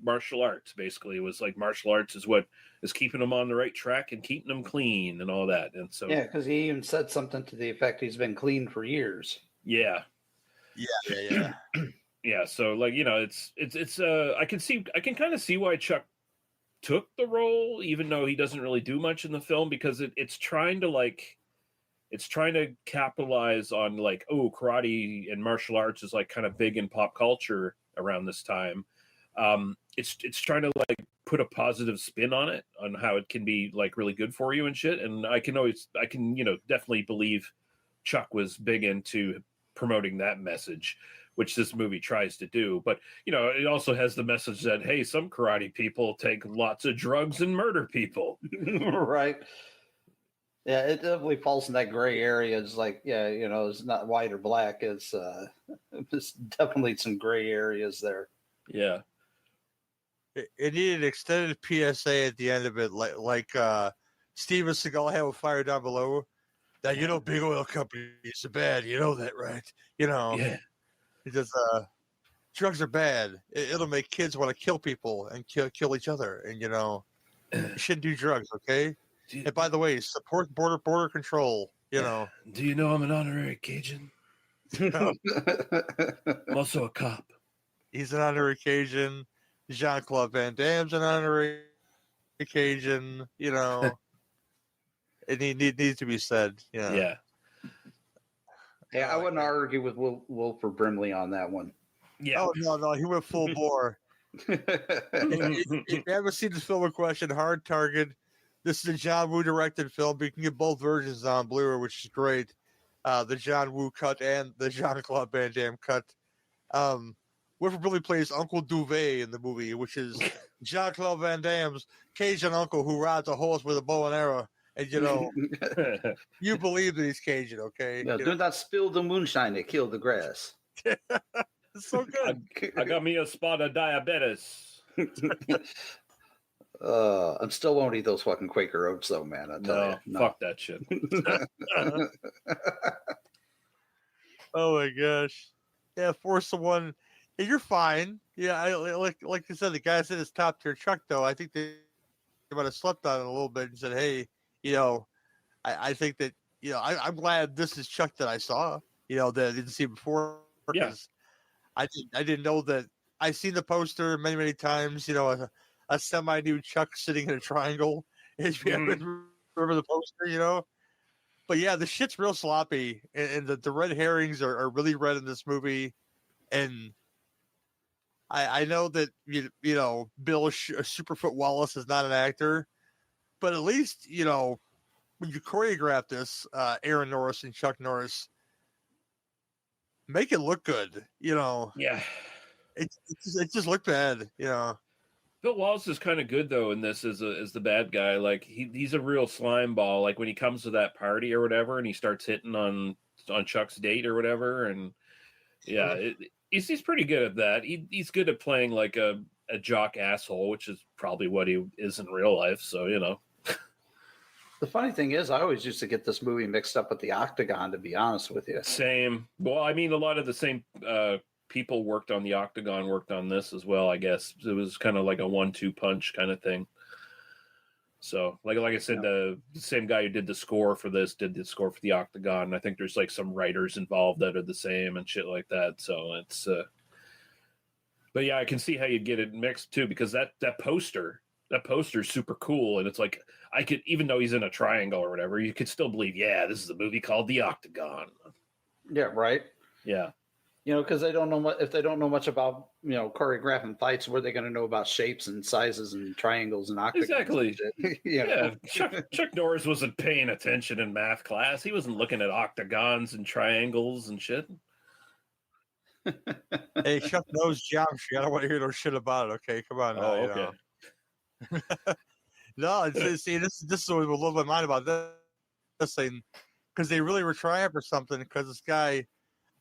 S4: martial arts. Basically, it was like martial arts is what is keeping him on the right track and keeping him clean and all that. And so
S5: yeah, because he even said something to the effect he's been clean for years.
S4: Yeah. Yeah. So like, you know, it's I can kind of see why Chuck took the role, even though he doesn't really do much in the film, because it's trying to capitalize on like, oh, karate and martial arts is like kind of big in pop culture around this time. It's trying to like put a positive spin on it, on how it can be like really good for you and shit. And I can you know, definitely believe Chuck was big into promoting that message, which this movie tries to do. But, you know, it also has the message that, hey, some karate people take lots of drugs and murder people.
S5: Right. Yeah, it definitely falls in that gray area. It's like, yeah, you know, it's not white or black. It's definitely some gray areas there.
S4: Yeah.
S3: It needed an extended PSA at the end of it, like Steven Seagal had with Fire Down Below. That, you know, big oil companies are bad. You know that, right? You know.
S4: Yeah.
S3: Because drugs are bad. It'll make kids want to kill people and kill each other. And, you know, you shouldn't do drugs, okay? And by the way, support border control, you know.
S4: Do you know I'm an honorary Cajun? I'm also a cop.
S3: He's an honorary Cajun. Jean-Claude Van Damme's an honorary Cajun, you know. It needs to be said. You know.
S4: Yeah.
S5: Yeah, I wouldn't argue with Wilford Brimley on that one.
S4: Yeah.
S3: Oh, no, he went full bore. If you haven't seen this film in question, Hard Target, this is a John Woo directed film, but you can get both versions on Blu-ray, which is great. The John Woo cut and the Jean-Claude Van Damme cut. Wilford Brimley plays Uncle Duvet in the movie, which is Jean-Claude Van Damme's Cajun uncle who rides a horse with a bow and arrow. And, you know, you believe that he's Cajun, okay?
S5: Yeah, do not spill the moonshine to kill the grass.
S3: It's so good.
S4: I got me a spot of diabetes.
S5: I'm still won't eat those fucking Quaker Oats, though, man. I tell you. No.
S4: Fuck that shit.
S3: Oh, my gosh. Yeah, Force of One. Yeah, you're fine. Yeah, like you said, the guy said his top tier Chuck, though. I think they might have slept on it a little bit and said, hey, you know, I think that, you know, I'm glad this is Chuck that I saw, you know, that I didn't see before.
S4: Yeah.
S3: I didn't know that. I've seen the poster many, many times, you know, a semi-nude Chuck sitting in a triangle. If you remember the poster, you know. But yeah, the shit's real sloppy, and the red herrings are really red in this movie. And I know that, you know, Bill Superfoot Wallace is not an actor, but at least, you know, when you choreograph this, Aaron Norris and Chuck Norris, make it look good, you know.
S4: Yeah.
S3: It just looked bad, you know.
S4: Bill Wallace is kind of good though in this as the bad guy. Like he's a real slime ball. Like when he comes to that party or whatever, and he starts hitting on Chuck's date or whatever, and yeah, he's pretty good at that. He's good at playing like a jock asshole, which is probably what he is in real life. So you know.
S5: The funny thing is, I always used to get this movie mixed up with The Octagon, to be honest with you.
S4: Same. Well, I mean, a lot of the same people worked on The Octagon, worked on this as well, I guess. It was kind of like a 1-2 punch kind of thing. So, like I said, the same guy who did the score for this did the score for The Octagon. I think there's like some writers involved that are the same and shit like that. So it's, but yeah, I can see how you'd get it mixed too, because that poster is super cool. And it's like, I could, even though he's in a triangle or whatever, you could still believe, yeah, this is a movie called The Octagon.
S5: Yeah, right.
S4: Yeah.
S5: You know, because they don't know if they don't know much about, you know, choreographing fights, where are they going to know about shapes and sizes and triangles and octagons?
S4: Exactly.
S5: And shit? You know?
S4: Yeah. Chuck Norris wasn't paying attention in math class. He wasn't looking at octagons and triangles and shit.
S3: Hey, Chuck knows geometry. I don't want to hear no shit about it. Okay, come on now.
S4: Oh,
S3: you
S4: okay.
S3: know. No, see, this is what a little bit mine about this thing, because they really were trying for something. Because this guy,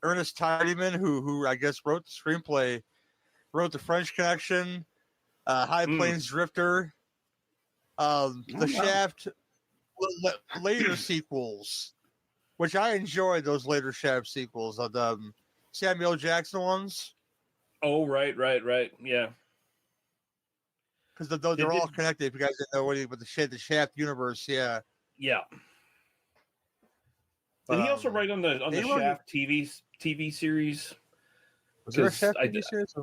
S3: Ernest Tidyman, who I guess wrote the screenplay, wrote The French Connection, High Plains Drifter, the Shaft later sequels, which I enjoyed those later Shaft sequels, the Samuel Jackson ones.
S4: Oh, right. Yeah.
S3: Because they're all connected. If you guys didn't know what with the Shaft universe, yeah.
S4: Yeah. Did he also write on the Shaft TV series?
S3: Was there a Shaft TV series?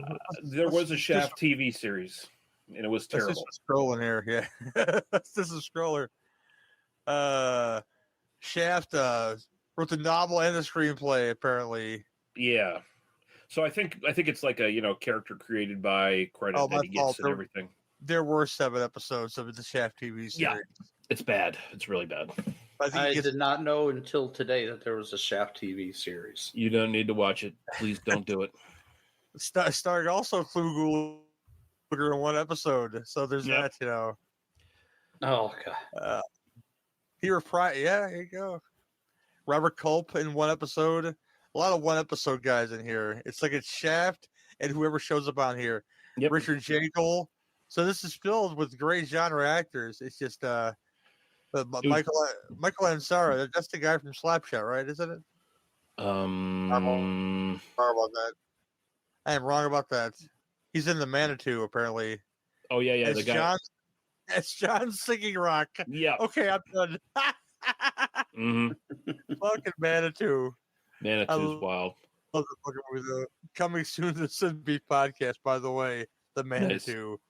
S4: There was a Shaft TV series, and it was terrible.
S3: This is scrolling here, yeah. This is scroller. Shaft wrote the novel and the screenplay, apparently.
S4: Yeah. So I think it's like a character created by credit that he gets and everything.
S3: There were 7 episodes of the Shaft TV series.
S4: Yeah, it's bad. It's really bad.
S5: I did not know until today that there was a Shaft TV series.
S4: You don't need to watch it. Please don't do it.
S3: Starring also Clu Gulager in 1 episode. So there's that, you know.
S5: Oh, God.
S3: He reprised, yeah, here you go. Robert Culp in 1 episode. A lot of 1 episode guys in here. It's like it's Shaft and whoever shows up on here.
S4: Yep.
S3: Richard Jekyll. So this is filled with great genre actors. It's just Michael Ansara. That's the guy from Slapshot, right? Isn't it? I'm wrong about that. I am wrong about that. He's in the Manitou, apparently.
S4: Oh yeah, the guy.
S3: It's John Singing Rock.
S4: Yeah.
S3: Okay, I'm done. Fucking Manitou.
S4: Manitou's wild.
S3: Love the fucking movie, though. Coming soon to the Sin Beef podcast, by the way. The Manitou. Nice.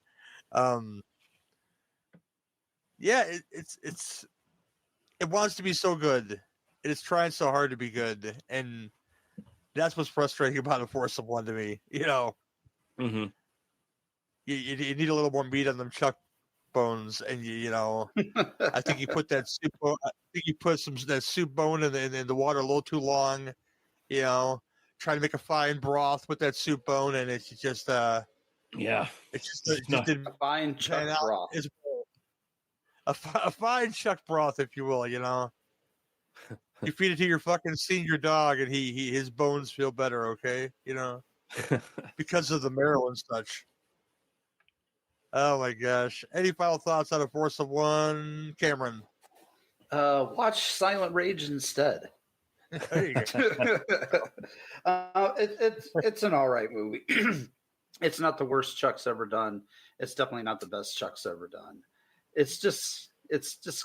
S3: Yeah, it wants to be so good. It is trying so hard to be good, and that's what's frustrating about A Force of One to me. You know, you need a little more meat on them chuck bones, and you know, I think you put that soup. I think you put that soup bone in the water a little too long. You know, trying to make a fine broth with that soup bone, and it's just
S4: yeah,
S3: it's just a
S5: fine chuck broth.
S3: A fine chuck broth, if you will. You know, you feed it to your fucking senior dog, and his bones feel better. Okay, you know, because of the marrow and such. Oh my gosh! Any final thoughts on A Force of One, Cameron?
S5: Watch Silent Rage instead.
S3: There you go.
S5: It's an all right movie. It's not the worst Chuck's ever done. It's definitely not the best Chuck's ever done. It's just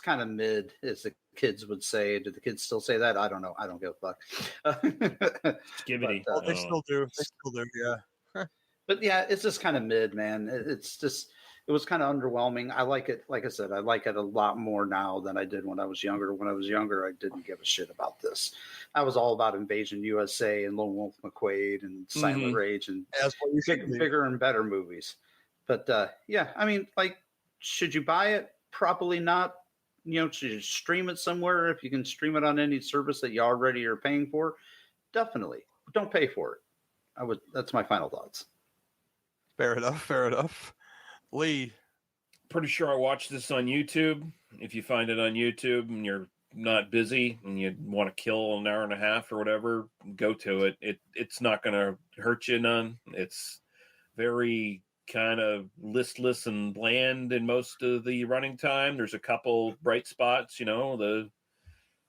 S5: kind of mid, as the kids would say. Do the kids still say that? I don't know. I don't give a fuck.
S4: Skibbity.
S3: But, they still do. They still do. Yeah.
S5: But yeah, it's just kind of mid, man. It was kind of underwhelming. I like it. Like I said, I like it a lot more now than I did when I was younger. When I was younger, I didn't give a shit about this. I was all about Invasion USA and Lone Wolf McQuade and Silent Rage and bigger and better movies. But yeah, I mean, like, should you buy it? Probably not. You know, should you stream it somewhere? If you can stream it on any service that you already are paying for, definitely. Don't pay for it. That's my final thoughts.
S3: Fair enough. Lee.
S4: Pretty sure I watched this on YouTube. If you find it on YouTube and you're not busy and you want to kill an hour and a half or whatever, go to it. It's not going to hurt you none. It's very kind of listless and bland in most of the running time. There's a couple bright spots, you know,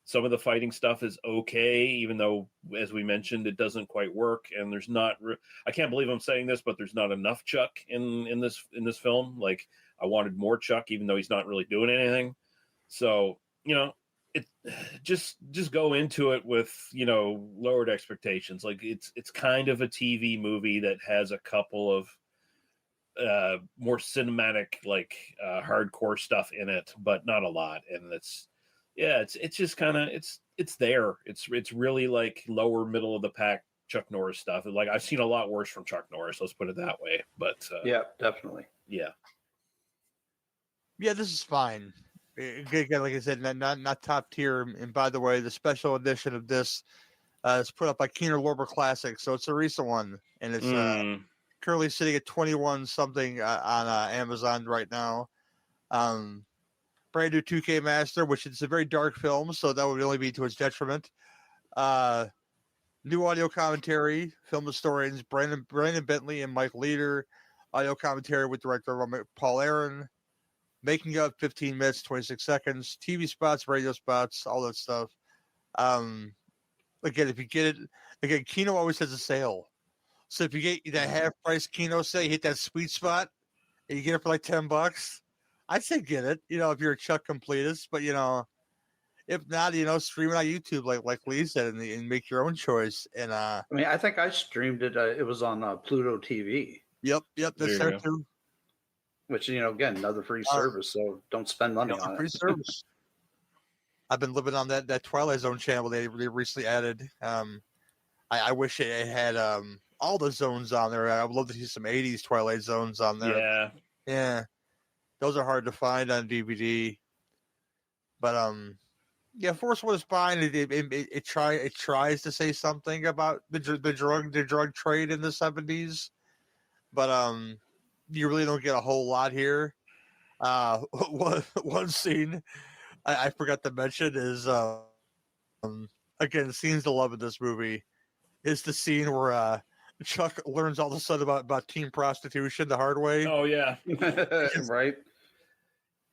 S4: some of the fighting stuff is okay, even though, as we mentioned, it doesn't quite work. And there's not, I can't believe I'm saying this, but there's not enough Chuck in this film. Like, I wanted more Chuck, even though he's not really doing anything. So, you know, it just go into it with, you know, lowered expectations. Like, it's kind of a TV movie that has a couple of more cinematic, like hardcore stuff in it, but not a lot. And it's just kind of it's there. It's really like lower middle of the pack Chuck Norris stuff. Like I've seen a lot worse from Chuck Norris. Let's put it that way. But
S5: yeah, definitely.
S4: Yeah.
S3: Yeah, this is fine. Again, like I said, not top tier. And by the way, the special edition of this is put up by Keener Lorber Classic, so it's a recent one, and it's currently sitting at 21 something on Amazon right now. Brand new 2K master, which is a very dark film, so that would only be to its detriment. New audio commentary, film historians Brandon Bentley and Mike Leader. Audio commentary with director Paul Aaron. Making up 15 minutes, 26 seconds. TV spots, radio spots, all that stuff. Again, if you get it, again, Kino always has a sale. So if you get that half-price Kino sale, you hit that sweet spot, and you get it for like $10, I'd say get it. If you're a Chuck completist, but if not, stream it on YouTube, like Lee said, and make your own choice. And
S5: I mean, I think I streamed it. It was on Pluto TV.
S3: Yep, that's there too.
S5: Which again, another free service. So don't spend money on
S3: free
S5: it.
S3: Service. I've been living on that Twilight Zone channel they recently added. I wish it had all the zones on there. I would love to see some 80s Twilight Zones on there. Yeah. Those are hard to find on DVD. But Force One is fine. It tries to say something about the drug trade in the 70s, but you really don't get a whole lot here. One scene I forgot to mention is again, scenes to love in this movie is the scene where Chuck learns all of a sudden about teen prostitution the hard way.
S4: Oh yeah,
S5: right.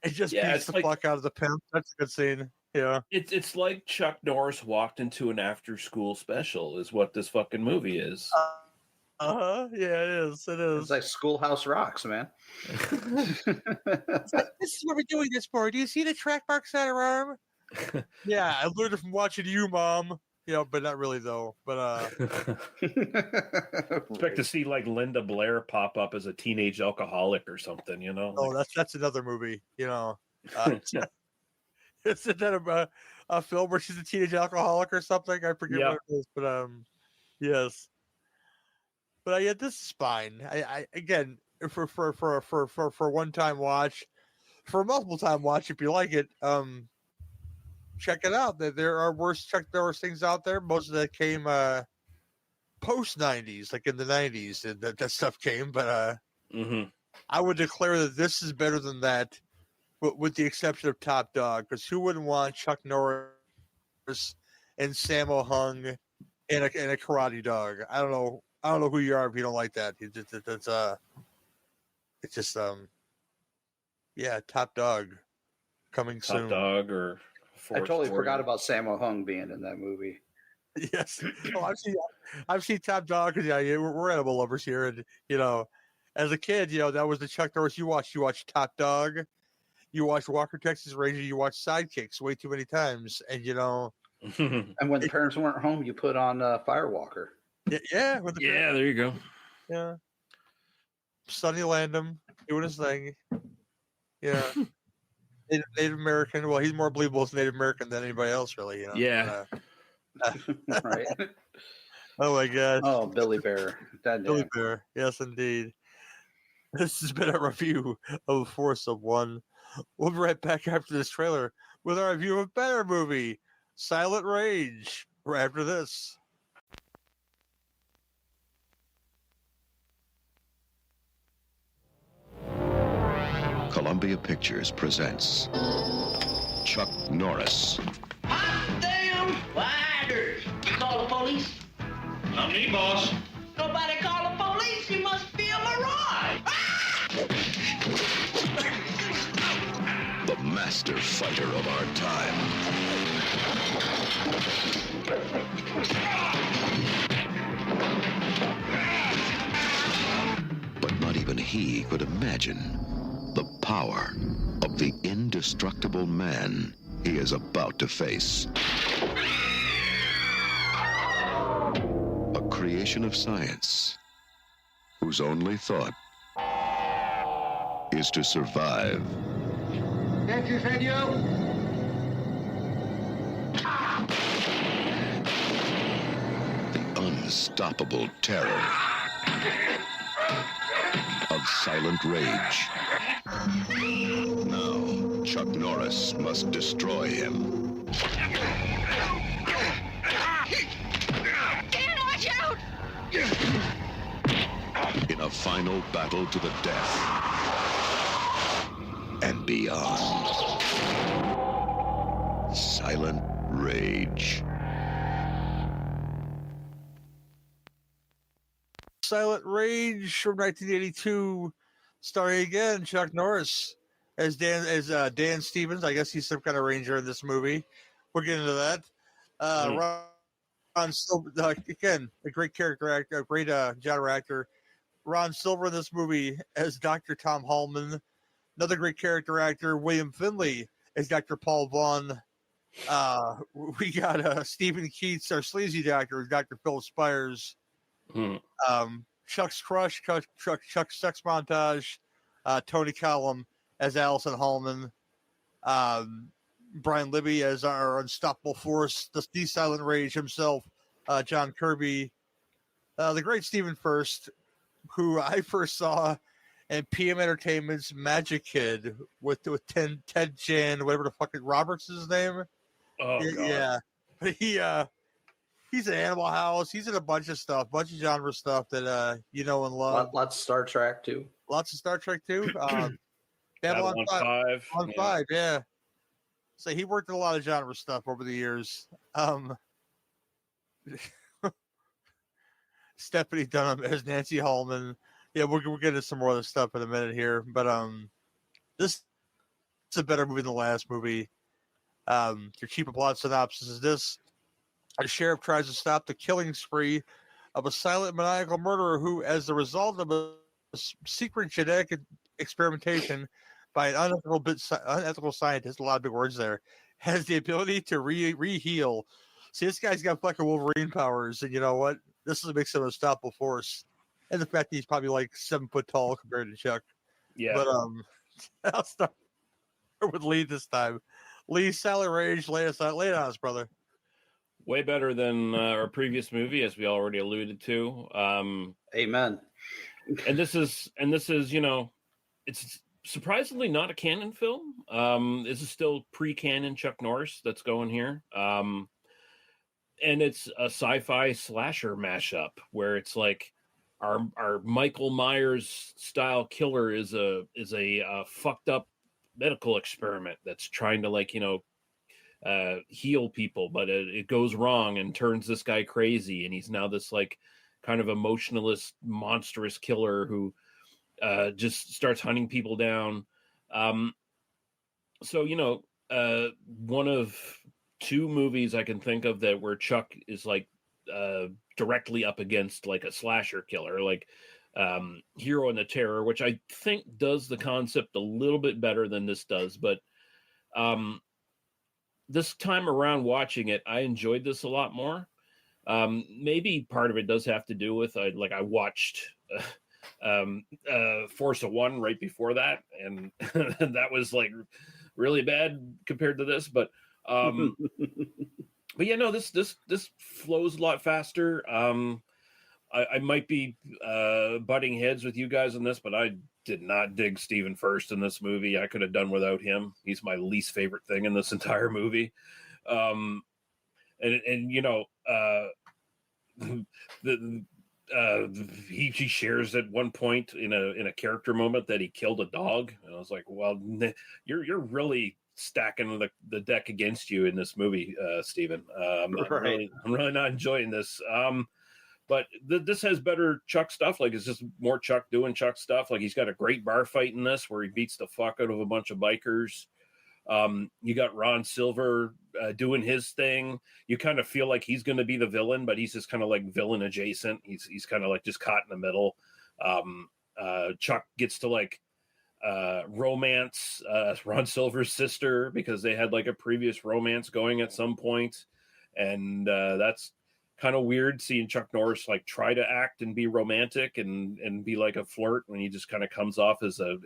S3: It just beats the fuck out of the pimp. That's a good scene. Yeah,
S4: it's like Chuck Norris walked into an after-school special. Is what this fucking movie is.
S3: Yeah, it is. It is.
S5: It's like Schoolhouse Rocks, man.
S3: This is what we're doing this for. Do you see the track marks on her arm? Yeah, I learned it from watching you, Mom. But not really though. But
S4: expect to see like Linda Blair pop up as a teenage alcoholic or something.
S3: Oh, that's another movie. Isn't that a film where she's a teenage alcoholic or something? I forget what it is, but yes. But yeah, this is fine. I again for one time watch, for a multiple time watch if you like it. Check it out. There are worse Chuck Norris things out there. Most of that came post 90s, like in the 90s, and that stuff came. But I would declare that this is better than that, with the exception of Top Dog. Because who wouldn't want Chuck Norris and Sammo Hung and a karate dog? I don't know who you are if you don't like that. It's just Top Dog coming soon.
S4: Top Dog or.
S5: I totally forgot about Sammo Hung being in that movie.
S3: Yes, I've seen Top Dog because we're animal lovers here, and as a kid, that was the Chuck Norris you watched. You watched Top Dog, you watched Walker Texas Ranger, you watched Sidekicks way too many times, and
S5: And when the parents weren't home, you put on Firewalker.
S3: Yeah,
S4: there you go.
S3: Yeah, Sonny Landham doing his thing. Yeah. Native American. Well, he's more believable as Native American than anybody else, really.
S4: Yeah.
S5: Right.
S3: Oh my God.
S5: Oh, Billy Bear.
S3: Billy Bear. Yes, indeed. This has been a review of Force of One. We'll be right back after this trailer with our review of a better movie, Silent Rage. Right after this.
S7: Columbia Pictures presents Chuck Norris.
S12: Hot damn fighters! You call the police?
S13: Not me, boss.
S12: Nobody call the police. You must be a mirage.
S7: The master fighter of our time. But not even he could imagine the power of the indestructible man he is about to face. A creation of science whose only thought is to survive.
S12: Can't you, senor?
S7: The unstoppable terror of silent rage. Now, Chuck Norris must destroy him.
S12: Dan, watch out!
S7: In a final battle to the death and beyond. Silent Rage.
S3: Silent Rage from 1982, starring again Chuck Norris as Dan Stevens. I guess he's some kind of ranger in this movie. We'll get into that. Ron Silver, again, a great character actor, a great genre actor. Ron Silver in this movie as Dr. Tom Hallman. Another great character actor, William Finley as Dr. Paul Vaughn. We got Stephen Keats, our sleazy doctor, Dr. Philip Spires. Chuck's crush, Chuck's sex montage, Tony Collum as Allison Hallman, Brian Libby as our unstoppable force, the Silent Rage himself, John Kirby, the great Stephen Furst, who I first saw in PM Entertainment's Magic Kid with Ted Jan, whatever the fucking Roberts is his name.
S4: Oh, God.
S3: Yeah. He's in Animal House. He's in a bunch of stuff, bunch of genre stuff that you know and love.
S5: Lots of Star Trek too.
S3: Lots of Star Trek too.
S4: Babylon 5.
S3: On 5, yeah. So he worked in a lot of genre stuff over the years. Stephanie Dunham as Nancy Hallman. Yeah, we'll get into some more of the stuff in a minute here. But this is a better movie than the last movie. Your cheaper plot synopsis is this. A sheriff tries to stop the killing spree of a silent maniacal murderer who, as the result of a secret genetic experimentation by an unethical scientist, a lot of big words there, has the ability to re-heal. See, this guy's got fucking Wolverine powers, and you know what? This makes him an unstoppable force. And the fact that he's probably like 7 foot tall compared to Chuck.
S4: Yeah.
S3: But I'll start with Lee this time. Lee, Silent Rage, lay it on us, brother.
S4: Way better than our previous movie, as we already alluded to.
S5: Amen.
S4: And this is, you know, it's surprisingly not a canon film. This is still pre-canon Chuck Norris that's going here. And it's a sci-fi slasher mashup where it's like our Michael Myers style killer is a fucked up medical experiment that's trying to, like, you know, heal people, but it goes wrong and turns this guy crazy, and he's now this like kind of emotionless, monstrous killer who just starts hunting people down. So, you know, one of 2 movies I can think of that where Chuck is like directly up against like a slasher killer, like Hero and the Terror, which I think does the concept a little bit better than this does, but this time around watching it, I enjoyed this a lot more. Maybe part of it does have to do with I watched Force of One right before that, and that was like really bad compared to this. But but yeah, no, this flows a lot faster. I might be butting heads with you guys on this, but I did not dig Stephen Furst in this movie. I could have done without him. He's my least favorite thing in this entire movie. And you know, he shares at one point in a character moment that he killed a dog, and I was like, well, you're really stacking the deck against you in this movie, Stephen. I'm really not enjoying this. But this has better Chuck stuff. Like, it's just more Chuck doing Chuck stuff. Like, he's got a great bar fight in this where he beats the fuck out of a bunch of bikers. You got Ron Silver doing his thing. You kind of feel like he's going to be the villain, but he's just kind of like villain adjacent. He's kind of like just caught in the middle. Chuck gets to like romance Ron Silver's sister because they had like a previous romance going at some point. And that's kind of weird seeing Chuck Norris like try to act and be romantic and be like a flirt when he just kind of comes off as a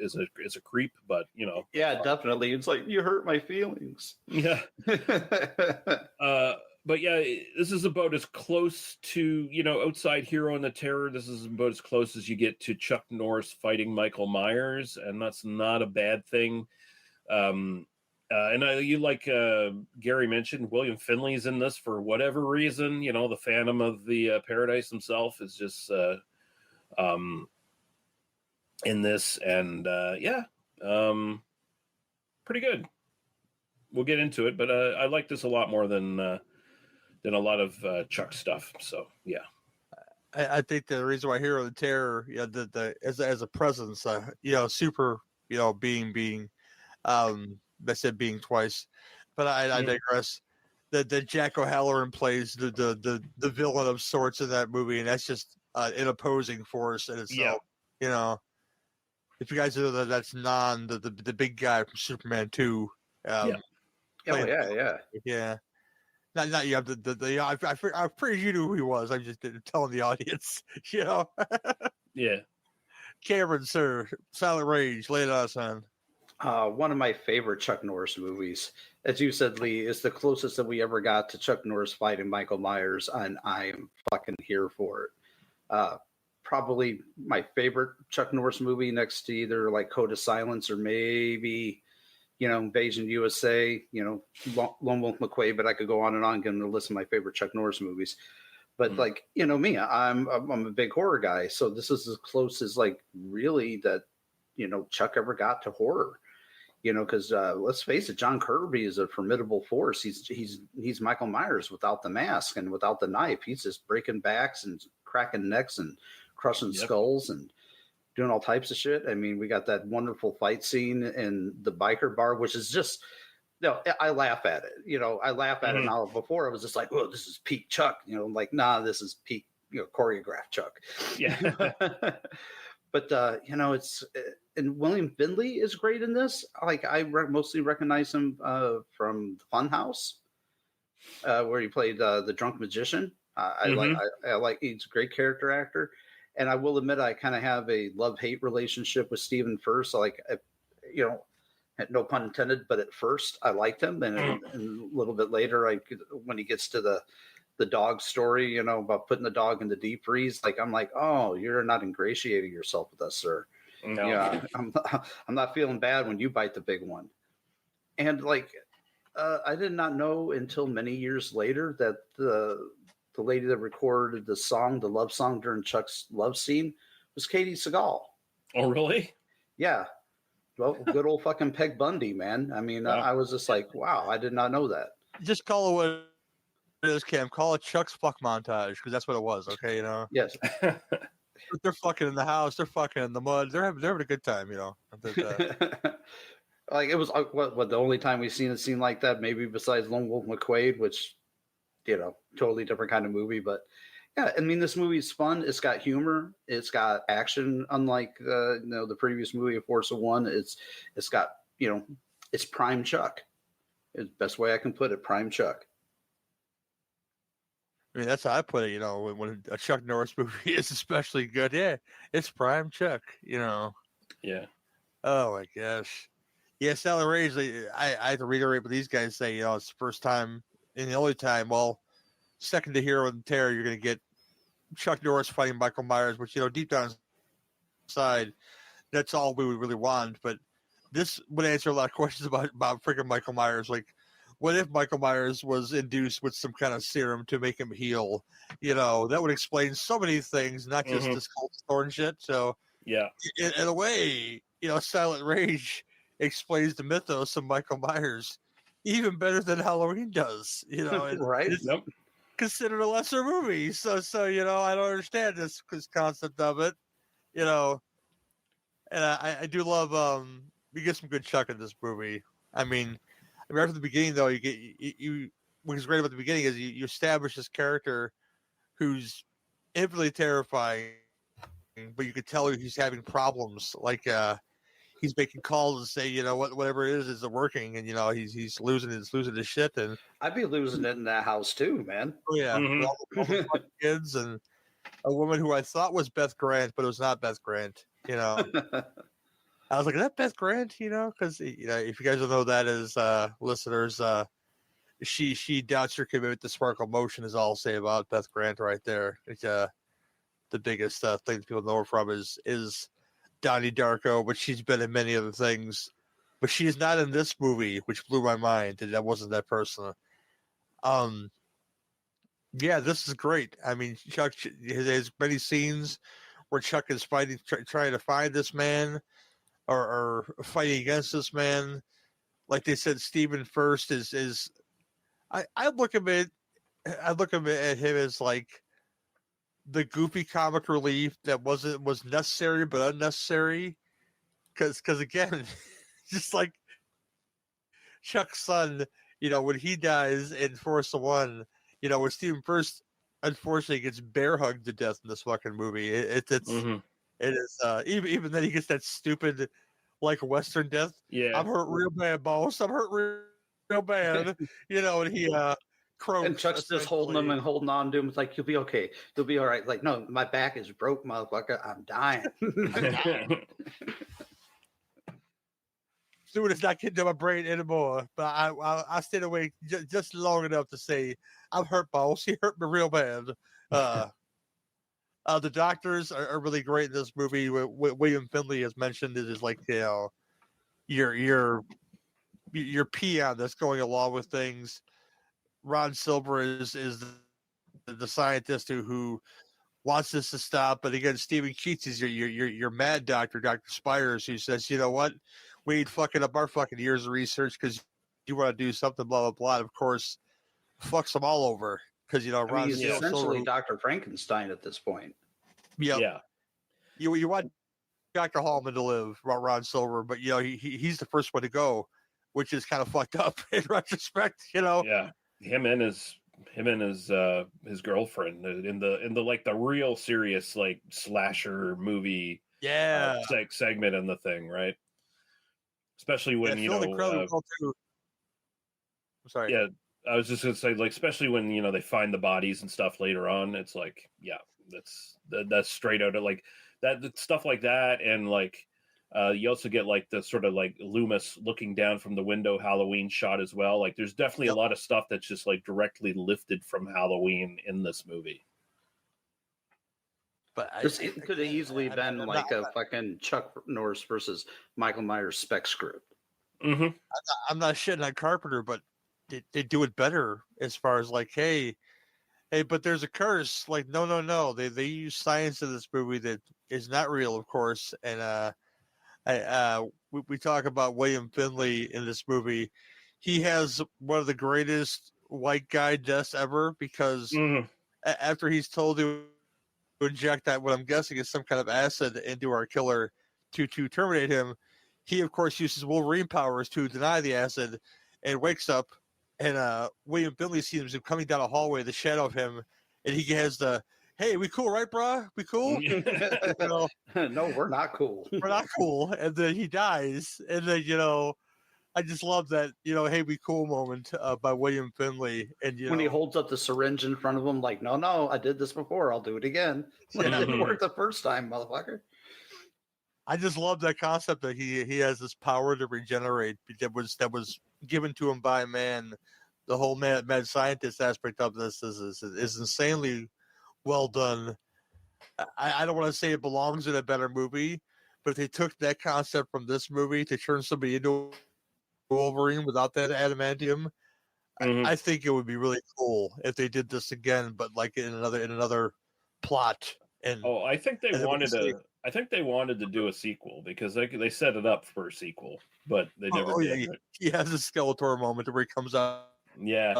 S4: creep. But you know,
S5: yeah, definitely, it's like, you hurt my feelings.
S4: Yeah. But yeah, this is about as close to, outside Hero and the Terror. This is about as close as you get to Chuck Norris fighting Michael Myers, and that's not a bad thing. And Gary mentioned, William Finley's in this for whatever reason. The Phantom of the Paradise himself is just in this, and pretty good. We'll get into it, but I like this a lot more than a lot of Chuck stuff. So yeah,
S3: I think the reason why Hero of the Terror, as a presence, super, being, I said being twice, but I digress. That Jack O'Halloran plays the villain of sorts in that movie, and that's just an opposing force in itself.
S4: Yeah.
S3: If you guys know that's the big guy from Superman 2.
S5: Yeah.
S3: Not you. I'm pretty sure you knew who he was. I'm just telling the audience.
S4: Yeah.
S3: Cameron, sir, Silent Rage, lay it on us, son.
S5: One of my favorite Chuck Norris movies, as you said, Lee, is the closest that we ever got to Chuck Norris fighting Michael Myers, and I am fucking here for it. Probably my favorite Chuck Norris movie, next to either like Code of Silence or maybe, Invasion USA, Lone Wolf McQuade, but I could go on and on getting the list of my favorite Chuck Norris movies. But like, me, I'm a big horror guy. So this is as close as like really that, Chuck ever got to horror, because let's face it, John Kirby is a formidable force. He's Michael Myers without the mask and without the knife. He's just breaking backs and cracking necks and crushing skulls and doing all types of shit. I mean, we got that wonderful fight scene in the biker bar, which is just, I laugh at it. I laugh at it now. Before I was just like, oh, this is peak Chuck. Like, nah, this is peak, choreographed Chuck.
S4: Yeah.
S5: But, it's, and William Finley is great in this. Like, I mostly recognize him from Funhouse, where he played the drunk magician. I like, he's a great character actor. And I will admit, I kind of have a love-hate relationship with Stephen First. Like, no pun intended, but at first I liked him. And a little bit later, when he gets to the dog story, about putting the dog in the deep freeze, like, I'm like, oh, you're not ingratiating yourself with us, sir.
S4: No.
S5: Yeah, I'm not feeling bad when you bite the big one. And like, I did not know until many years later that the lady that recorded the love song during Chuck's love scene was Katie Seagal.
S4: Oh, really?
S5: Yeah. Well, good old fucking Peg Bundy, man. I mean, I was just like, wow, I did not know that.
S3: Just call it what it is, Cam. Call it Chuck's fuck montage, because that's what it was, okay?
S5: Yes.
S3: They're fucking in the house. They're fucking in the mud. They're having a good time,
S5: Like, it was what the only time we've seen a scene like that, maybe besides Lone Wolf McQuade, which, totally different kind of movie. But yeah, I mean, this movie is fun. It's got humor. It's got action. Unlike the previous movie, A Force of One. It's got it's prime Chuck. It's the best way I can put it. Prime Chuck.
S3: I mean, that's how I put it. When a Chuck Norris movie is especially good, yeah, it's prime Chuck.
S4: Yeah.
S3: Oh my gosh. Yeah, Silent Rage. I have to reiterate what these guys say. It's the first time and the only time. Well, second to Hero and Terror, you're going to get Chuck Norris fighting Michael Myers, which deep down inside, that's all we would really want. But this would answer a lot of questions about freaking Michael Myers. Like, what if Michael Myers was induced with some kind of serum to make him heal? That would explain so many things, not just this cold thorn shit. So
S4: yeah,
S3: in a way, Silent Rage explains the mythos of Michael Myers even better than Halloween does.
S5: Right?
S4: Nope.
S3: Considered a lesser movie. So I don't understand this concept of it. And I do love we get some good Chuck in this movie. I mean, right from the beginning though, what's great about the beginning is you establish this character who's infinitely terrifying, but you could tell he's having problems. Like he's making calls and say, whatever it is isn't working, and he's losing his shit. And
S5: I'd be losing it in that house too, man.
S3: Oh yeah, all the fucking kids and a woman who I thought was Beth Grant, but it was not Beth Grant. I was like, is that Beth Grant? Because if you guys don't know who that is, listeners, she doubts her commitment to Sparkle Motion is all I'll say about Beth Grant right there. It's, the biggest thing people know her from is Donnie Darko, but she's been in many other things. But she is not in this movie, which blew my mind, and that wasn't that person. Yeah, this is great. I mean, Chuck has many scenes where Chuck is fighting, trying to find this man, or fighting against this man. Like they said, Stephen First is. I look at it. I look at him as like the goofy comic relief that was necessary but unnecessary. Because again, just like Chuck's son, when he dies in Force of One, when Stephen First unfortunately gets bear hugged to death in this fucking movie, it is even then he gets that stupid like Western death.
S4: Yeah,
S3: I'm hurt real bad, boss. I'm hurt real bad. And he croaks.
S5: And Chuck's just holding him and holding on to him. It's like, you'll be okay. You'll be all right. Like, no, my back is broke, motherfucker. I'm dying.
S3: Dude, it's not getting to my brain anymore. But I stayed awake just long enough to say, I'm hurt, boss. He hurt me real bad. The doctors are really great in this movie. William Finley has mentioned it is like, your peon that's going along with things. Ron Silver is the scientist who wants this to stop, but again, Stephen Keats is your mad doctor, Dr. Spires, who says, you know what, we ain't fucking up our fucking years of research because you want to do something, blah blah blah. And of course, fucks them all over because Ron
S5: he's
S3: Silver,
S5: essentially Dr. Frankenstein at this point.
S3: Yep. Yeah, you want Dr. Hallman to live, Ron Silver, but he's the first one to go, which is kind of fucked up in retrospect.
S4: Yeah. Him and his girlfriend in the like the real serious like slasher movie segment in the thing, right? Especially when
S3: I'm sorry.
S4: Yeah, I was just gonna say, like, especially when they find the bodies and stuff later on, it's like, yeah, that's straight out of like that stuff like that, and like you also get like the sort of like Loomis looking down from the window Halloween shot as well. Like there's definitely a lot of stuff that's just like directly lifted from Halloween in this movie.
S5: But it could have easily been like a fucking Chuck Norris versus Michael Myers spec script.
S3: Mm-hmm. I'm not shitting on Carpenter, but they do it better as far as like, hey, but there's a curse. Like, no. They use science in this movie that is not real, of course, and we talk about William Finley in this movie. He has one of the greatest white guy deaths ever because after he's told to inject that, what I'm guessing is some kind of acid into our killer to terminate him, he of course uses Wolverine powers to deny the acid and wakes up, and William Finley sees him coming down a hallway, the shadow of him, and he has the, hey, we cool, right, brah? We cool?
S5: No, we're not cool.
S3: We're not cool. And then he dies. And then, I just love that, hey, we cool moment by William Finley. And
S5: when he holds up the syringe in front of him, like, no, I did this before. I'll do it again. It didn't work the first time, motherfucker.
S3: I just love that concept that he has this power to regenerate that was given to him by man. The whole mad scientist aspect of this is insanely well done. I don't want to say it belongs in a better movie, but if they took that concept from this movie to turn somebody into Wolverine without that adamantium, I think it would be really cool if they did this again, but like in another plot. And
S4: I think they wanted to do a sequel because they set it up for a sequel, but they never did.
S3: Yeah, he has a Skeletor moment where he comes out.
S4: Yeah.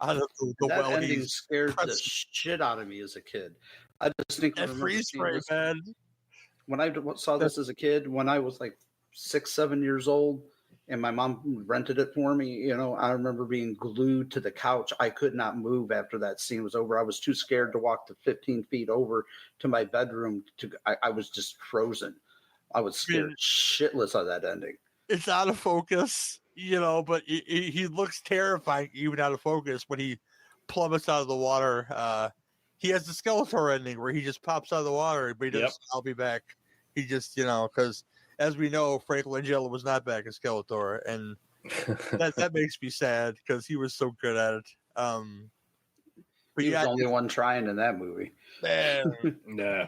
S5: Out of the that well, ending scared the shit out of me as a kid. I distinctly remember
S3: freeze frame, man.
S5: When I saw this as a kid, when I was like 6-7 years old, and my mom rented it for me, I remember being glued to the couch. I could not move after that scene was over. I was too scared to walk the 15 feet over to my bedroom. I was just frozen. I was scared shitless of that ending.
S3: It's out of focus. But he looks terrifying even out of focus when he plummets out of the water. He has the Skeletor ending where he just pops out of the water, but he doesn't. I'll be back. He just, because as we know, Frank Langella was not back as Skeletor, and that makes me sad because he was so good at it. But
S5: he was the only one trying in that movie.
S3: Man,
S4: nah.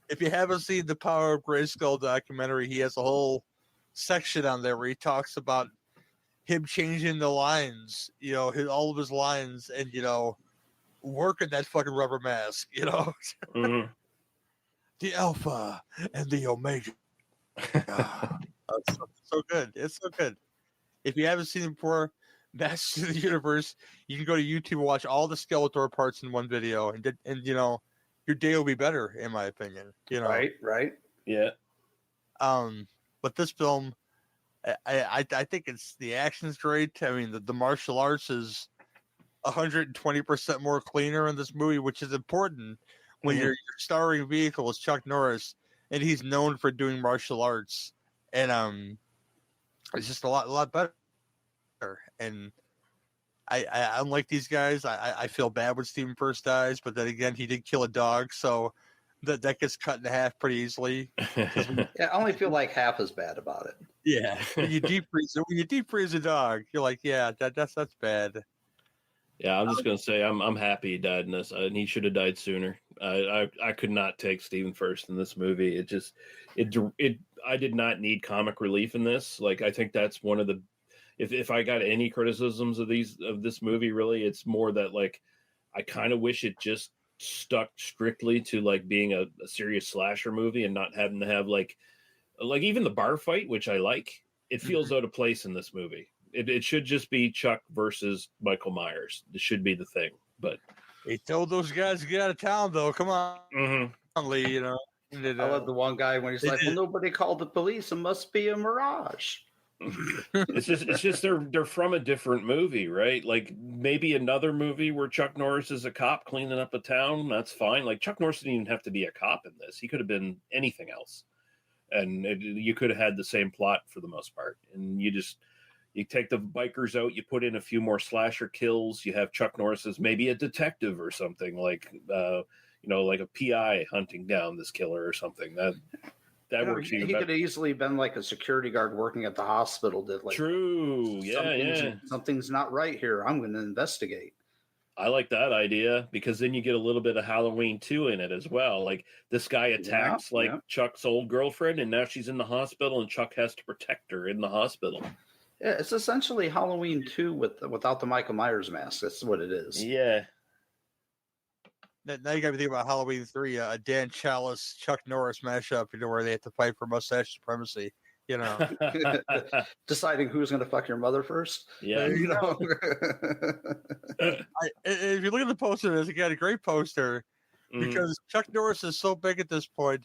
S3: If you haven't seen the Power of Grayskull documentary, he has a whole section on there where he talks about him changing the lines, all of his lines, and working that fucking rubber mask,
S4: Mm-hmm.
S3: The Alpha and the Omega. It's so good. It's so good. If you haven't seen it before, Masters of the Universe, you can go to YouTube and watch all the Skeletor parts in one video, and your day will be better, in my opinion.
S5: Right.
S4: Yeah.
S3: But this film, I think the action's great. I mean, the martial arts is 120% more cleaner in this movie, which is important when your starring vehicle is Chuck Norris, and he's known for doing martial arts, and it's just a lot better. And I unlike these guys, I feel bad when Stephen first dies, but then again, he did kill a dog, so that gets cut in half pretty easily.
S5: I only feel like half as bad about it.
S3: Yeah, when you deep freeze a dog, you're like, yeah, that's bad.
S4: Yeah, I'm just gonna say I'm happy he died in this, and he should have died sooner. I could not take Stephen First in this movie. I did not need comic relief in this. Like, I think that's one of the, if I got any criticisms of this movie, really, it's more that, like, I kind of wish it just stuck strictly to like being a serious slasher movie and not having to have like even the bar fight, which I like. It feels out of place in this movie. It should just be Chuck versus Michael Myers. This should be the thing. But
S3: he told those guys to get out of town, though. Come on, Lee.
S5: I love the one guy when he's like, "Well, nobody called the police. It must be a mirage."
S4: It's just they're from a different movie, right? Like maybe another movie where Chuck Norris is a cop cleaning up a town. That's fine. Like Chuck Norris didn't even have to be a cop in this. He could have been anything else, and you could have had the same plot for the most part. And you take the bikers out, you put in a few more slasher kills. You have Chuck Norris as maybe a detective or something, like like a PI hunting down this killer or something. That works.
S5: He could have easily been like a security guard working at the hospital.
S4: True. Yeah.
S5: Something's not right here. I'm going to investigate.
S4: I like that idea because then you get a little bit of Halloween 2 in it as well. Like this guy attacks Chuck's old girlfriend, and now she's in the hospital, and Chuck has to protect her in the hospital.
S5: Yeah, it's essentially Halloween 2 without the Michael Myers mask. That's what it is.
S4: Yeah.
S3: Now you got to think about Halloween 3, a Dan Chalice, Chuck Norris mashup, where they have to fight for mustache supremacy,
S5: Deciding who's going to fuck your mother first.
S4: Yeah.
S3: If you look at the poster, it's got a great poster because Chuck Norris is so big at this point,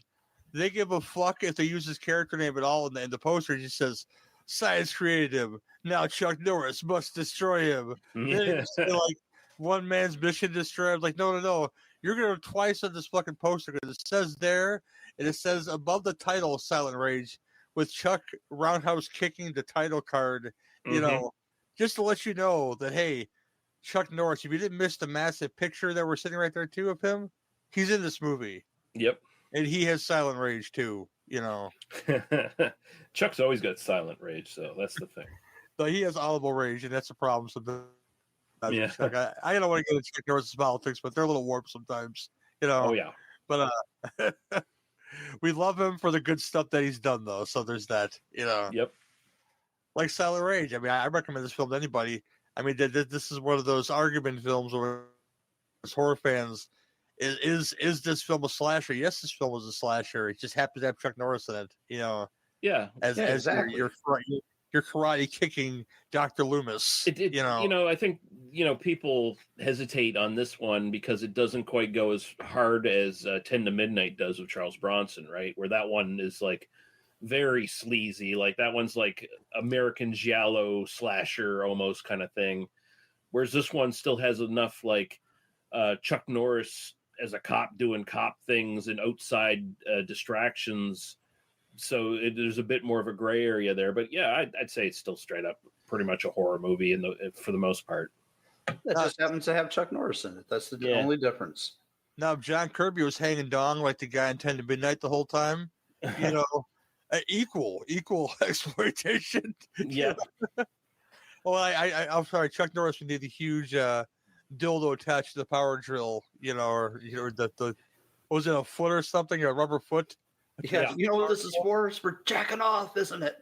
S3: they give a fuck if they use his character name at all. And the poster just says, "Science created him. Now Chuck Norris must destroy him."
S4: Yeah.
S3: Like, one man's mission destroy him. Like, no. You're going to twice on this fucking poster because it says there, and it says above the title, Silent Rage, with Chuck roundhouse kicking the title card, just to let you know that, hey, Chuck Norris, if you didn't miss the massive picture that we're sitting right there too of him, he's in this movie.
S4: Yep.
S3: And he has Silent Rage too,
S4: Chuck's always got Silent Rage, so that's the thing.
S3: So he has audible rage, and that's a problem. So
S4: yeah.
S3: I don't want to get into Chuck Norris' politics, but they're a little warped sometimes,
S4: Oh yeah.
S3: But we love him for the good stuff that he's done, though. So there's that,
S4: Yep.
S3: Like Silent Rage. I mean, I recommend this film to anybody. I mean, this is one of those argument films where as horror fans, is this film a slasher? Yes, this film is a slasher. It just happens to have Chuck Norris in it,
S4: Yeah.
S3: As
S5: exactly.
S3: You're karate kicking Dr. Loomis.
S4: I think people hesitate on this one because it doesn't quite go as hard as 10 to Midnight does with Charles Bronson, right? Where that one is like very sleazy, like that one's like American giallo slasher almost kind of thing. Whereas this one still has enough like Chuck Norris as a cop doing cop things and outside distractions. So there's a bit more of a gray area there, but yeah, I'd say it's still straight up pretty much a horror movie for the most part.
S5: It just happens to have Chuck Norris in it. That's the only difference.
S3: Now, if John Kirby was hanging dong like the guy in 10 to Midnight the whole time, equal exploitation.
S4: Yeah.
S3: Well, I'm sorry, Chuck Norris did the huge dildo attached to the power drill, or the what was it, a foot or something, a rubber foot?
S5: Yeah, you know what this is for? It's for jacking off, isn't it?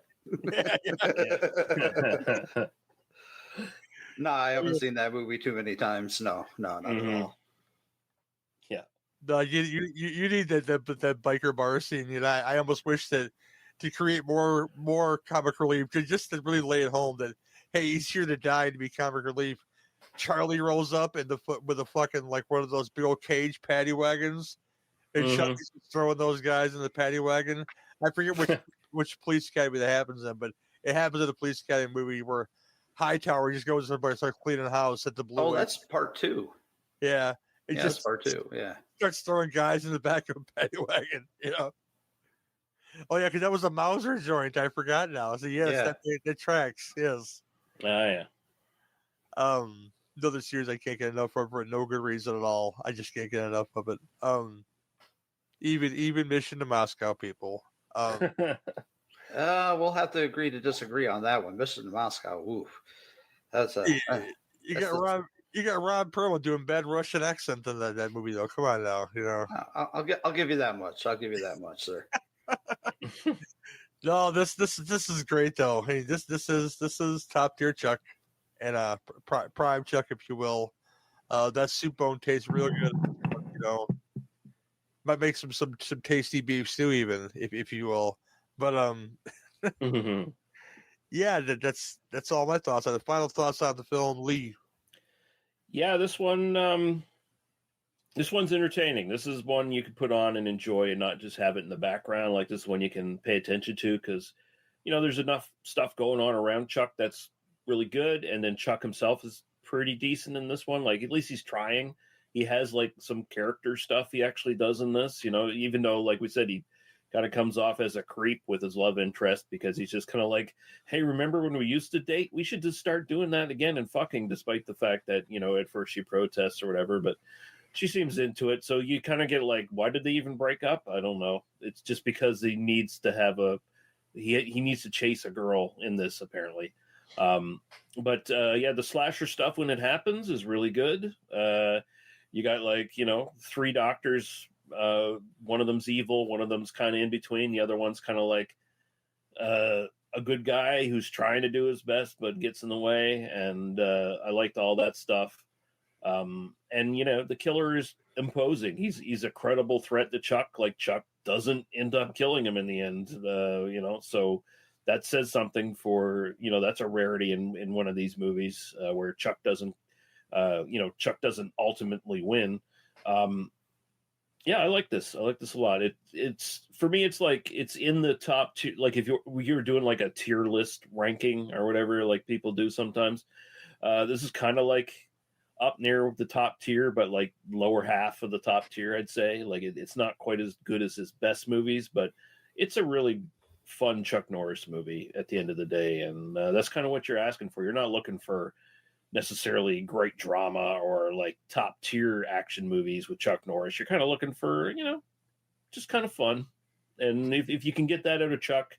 S5: No, I haven't seen that movie too many times. No, not at all.
S4: Yeah.
S3: No, you need that biker bar scene. I almost wish that to create more comic relief, just to really lay it home that, hey, he's here to die, to be comic relief. Charlie rolls up in the foot with a fucking, like, one of those big old cage paddy wagons, and Chucky's throwing those guys in the paddy wagon. I forget which police academy that happens in, but it happens in the police academy movie where Hightower just goes to somebody, starts cleaning the house at the blue.
S5: Oh, that's part 2.
S3: Yeah,
S5: that's part 2. Yeah,
S3: starts throwing guys in the back of a paddy wagon. Oh yeah, because that was a Mauser joint. I forgot now. So yes, that tracks. Yes.
S4: Oh yeah.
S3: Another series I can't get enough of for no good reason at all. I just can't get enough of it. Even Mission to Moscow, people.
S5: We'll have to agree to disagree on that one. Mission to Moscow. Oof. That's a.
S3: You got Ron Perlman doing bad Russian accent in that movie, though. Come on now,
S5: I'll give you that much. I'll give you that much, sir.
S3: No, this is great though. Hey, this is top tier Chuck, and prime Chuck, if you will. That soup bone tastes real good. Might make some tasty beef stew, even if you will. But yeah, that's all my thoughts on the final thoughts on the film, Lee.
S4: Yeah, this one's entertaining. This is one you can put on and enjoy and not just have it in the background. Like, this one you can pay attention to because, there's enough stuff going on around Chuck that's really good. And then Chuck himself is pretty decent in this one. Like, at least he's trying. He has, like, some character stuff he actually does in this, even though, like we said, he kind of comes off as a creep with his love interest because he's just kind of like, hey, remember when we used to date? We should just start doing that again and fucking, despite the fact that, at first she protests or whatever, but she seems into it. So you kind of get like, why did they even break up? I don't know. It's just because he needs to have he needs to chase a girl in this, apparently. But the slasher stuff when it happens is really good. You got, like, 3 doctors. One of them's evil. One of them's kind of in between. The other one's kind of like a good guy who's trying to do his best, but gets in the way. And I liked all that stuff. And the killer is imposing. He's a credible threat to Chuck. Like, Chuck doesn't end up killing him in the end. So that says something for, that's a rarity in one of these movies where Chuck doesn't ultimately win. Yeah, I like this. I like this a lot. It's for me, it's like it's in the top 2. Like, if you're doing like a tier list ranking or whatever, like people do sometimes, this is kind of like up near the top tier, but like lower half of the top tier, I'd say. Like, it's not quite as good as his best movies, but it's a really fun Chuck Norris movie at the end of the day. And that's kind of what you're asking for. You're not looking for necessarily great drama or like top tier action movies with Chuck Norris. You're kind of looking for, just kind of fun. And if you can get that out of Chuck,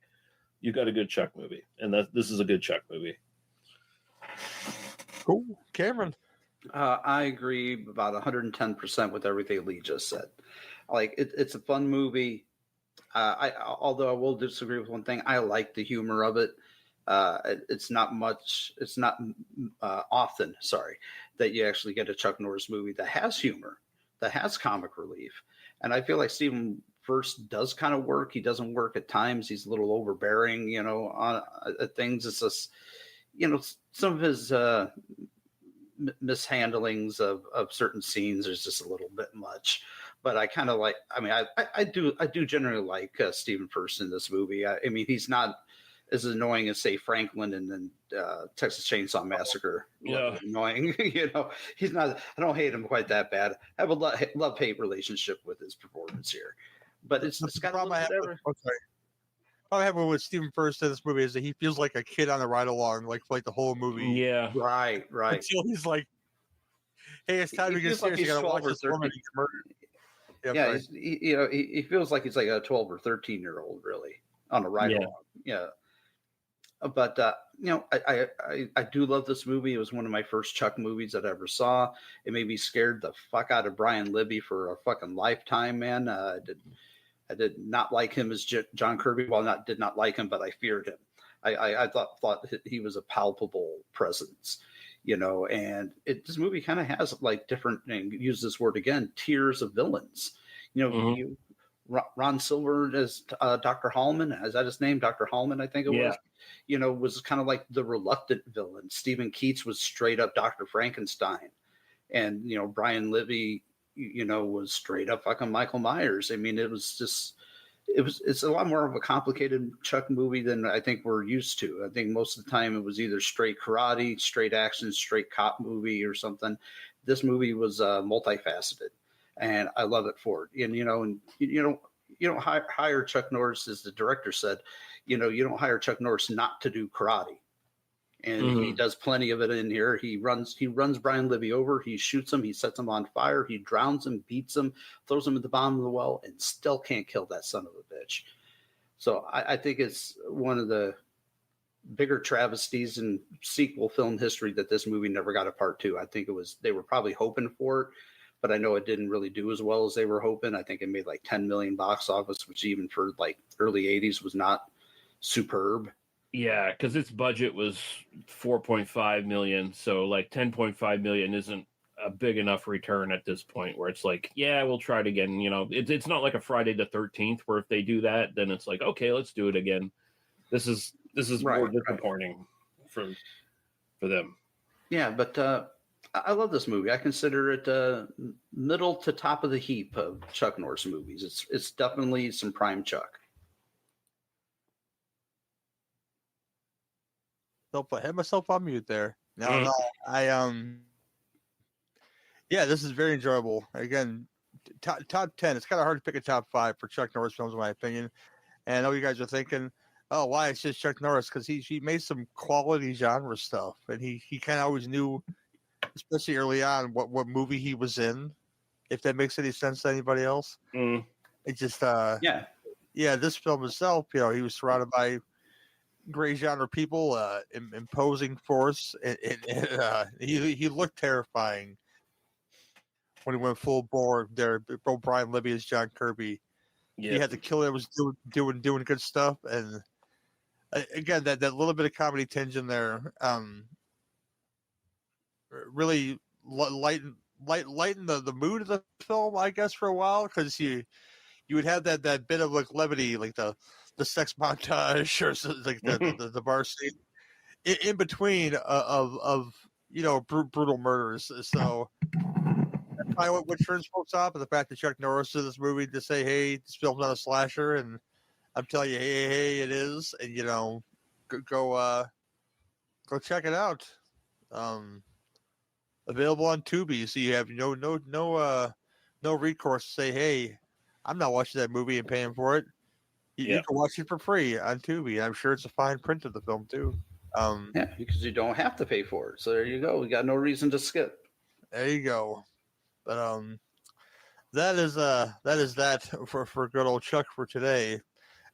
S4: you've got a good Chuck movie. And this is a good Chuck movie.
S3: Cool. Cameron.
S5: I agree about 110% with everything Lee just said. Like, it's a fun movie. Although I will disagree with one thing. I like the humor of it. It's not often, that you actually get a Chuck Norris movie that has humor, that has comic relief. And I feel like Stephen First does kind of work. He doesn't work at times. He's a little overbearing, on things. It's just, some of his mishandlings of certain scenes is just a little bit much. But I kind of like, I do generally like Stephen First in this movie. I mean, he's not as annoying as, say, Franklin and then Texas Chainsaw Massacre.
S4: Yeah,
S5: annoying. He's not. I don't hate him quite that bad. I have a love-hate relationship with his performance here, but it's got a little bit of.
S3: All I have with Stephen First in this movie is that he feels like a kid on a ride along, like the whole movie.
S4: Yeah,
S5: right.
S3: Until he's like, "Hey, it's time to get serious. You gotta watch this woman get murdered."
S5: Yeah, he feels like he's like a 12 or 13-year-old, really, on a ride along. Yeah. But I do love this movie. It was one of my first Chuck movies that I ever saw. It made me scared the fuck out of Brian Libby for a fucking lifetime, man. I did not like him as John Kirby. Well, did not like him, but I feared him. I thought he was a palpable presence, and this movie kind of has like different, and use this word again, tiers of villains. Ron Silver as Dr. Hallman. Is that his name? Dr. Hallman, I think it was. Was kind of like the reluctant villain. Stephen Keats was straight up Dr. Frankenstein. And, Brian Libby, was straight up fucking Michael Myers. I mean, it's a lot more of a complicated Chuck movie than I think we're used to. I think most of the time it was either straight karate, straight action, straight cop movie or something. This movie was multifaceted, and I love it for it. And, you don't hire Chuck Norris, as the director said, you don't hire Chuck Norris not to do karate. And he does plenty of it in here. He runs Brian Libby over. He shoots him. He sets him on fire. He drowns him, beats him, throws him at the bottom of the well, and still can't kill that son of a bitch. So I think it's one of the bigger travesties in sequel film history that this movie never got a part 2. I think they were probably hoping for it, but I know it didn't really do as well as they were hoping. I think it made like 10 million box office, which even for like early 80s was not superb.
S4: Yeah, because its budget was 4.5 million, so like 10.5 million isn't a big enough return at this point. Where it's like, yeah, we'll try it again. It's not like a Friday the 13th where if they do that, then it's like, okay, let's do it again. This is more disappointing for them.
S5: Yeah, but I love this movie. I consider it middle to top of the heap of Chuck Norris movies. It's definitely some prime Chuck.
S3: I had myself on mute there. No, this is very enjoyable. Again, top 10. It's kind of hard to pick a top 5 for Chuck Norris films, in my opinion. And I know you guys are thinking, oh, why it's just Chuck Norris? Because he made some quality genre stuff, and he kind of always knew, especially early on, what movie he was in. If that makes any sense to anybody else, it just this film itself, he was surrounded by gray genre people, imposing force, and he looked terrifying when he went full bore there. Both Brian Libby as John Kirby. Yeah. He had the killer that was doing good stuff, and again that little bit of comedy tinge in there, really lighten the mood of the film, I guess, for a while, because you would have that bit of like levity, like the sex montage or like the bar scene in between of brutal murders. So that's probably what turns folks off, and the fact that Chuck Norris did this movie to say, hey, this film's not a slasher, and I'm telling you, hey, it is, and go check it out. Available on Tubi, so you have no recourse to say, hey, I'm not watching that movie and paying for it. You can watch it for free on Tubi. I'm sure it's a fine print of the film too.
S5: Because you don't have to pay for it. So there you go. We got no reason to skip.
S3: There you go. But that is that for good old Chuck for today.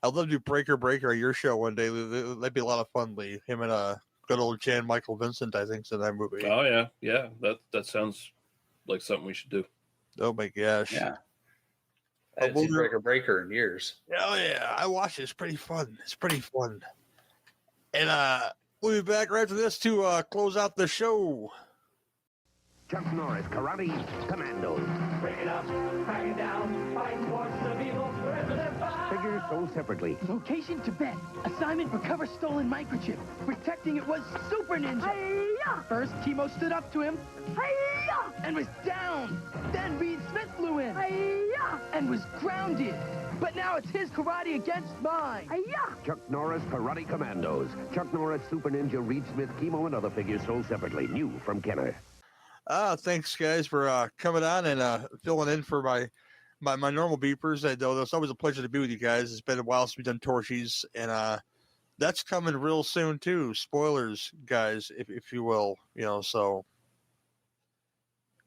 S3: I'd love to do Breaker your show one day. That'd be a lot of fun, Lee. Him and good old Jan Michael Vincent, I think, in that movie.
S4: Oh yeah. That sounds like something we should do.
S3: Oh my gosh.
S5: Yeah. I haven't seen Breaker in years.
S3: Oh yeah, I watched it. It's pretty fun. And we'll be back right after this to close out the show.
S14: Chuck Norris, Karate Commandos.
S12: Break it up, crack it down, fight forces of evil, forever they're fine.
S14: Figures sold separately.
S15: Location Tibet. Assignment recover stolen microchip. Protecting it was Super Ninja. Hi-ya! First, Timo stood up to him. Hi-ya! And was down. Then Reed Smith flew in. Hi-ya! And was grounded. But now it's his karate against mine. Hi-ya!
S14: Chuck Norris, Karate Commandos. Chuck Norris, Super Ninja, Reed Smith, Chemo, and other figures sold separately. New from Kenner.
S3: Thanks, guys, for coming on and filling in for my normal beepers. It's always a pleasure to be with you guys. It's been a while since we've done Torchies, and that's coming real soon too. Spoilers, guys, if you will. So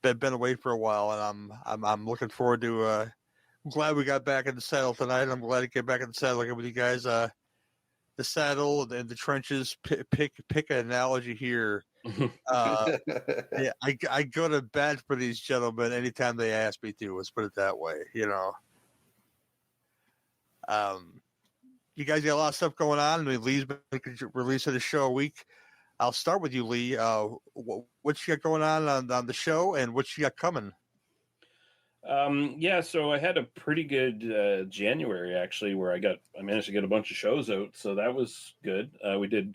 S3: been away for a while, and I'm looking forward to. I'm glad we got back in the saddle tonight. I'm glad to get back in the saddle again with you guys. the saddle and the trenches. Pick an analogy here. Yeah, I go to bat for these gentlemen anytime they ask me to. Let's put it that way. You guys got a lot of stuff going on. I mean, Lee's been releasing a show a week. I'll start with you, Lee. What you got going on the show, and what you got coming?
S4: Yeah, so I had a pretty good January actually, where I managed to get a bunch of shows out, so that was good. We did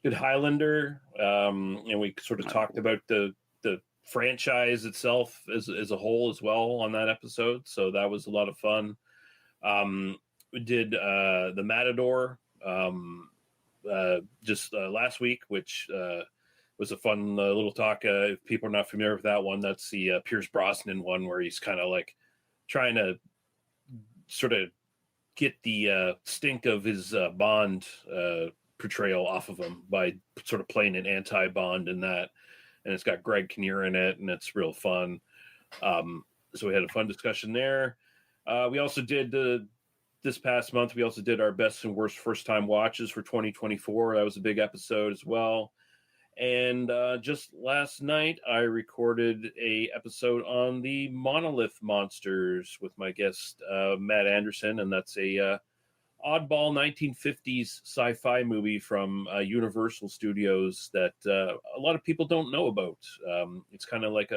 S4: Highlander, and we sort of talked about the franchise itself as a whole as well on that episode, so that was a lot of fun. We did the Matador just last week, which was a fun little talk. If people are not familiar with that one, that's the Pierce Brosnan one, where he's kind of like trying to sort of get the stink of his Bond portrayal off of him by sort of playing an anti-Bond in that. And it's got Greg Kinnear in it, and it's real fun. So we had a fun discussion there. We also did this past month, we also did our best and worst first-time watches for 2024. That was a big episode as well. And just last night, I recorded a episode on the Monolith Monsters with my guest, Matt Anderson, and that's a oddball 1950s sci-fi movie from Universal Studios that a lot of people don't know about. It's kind of like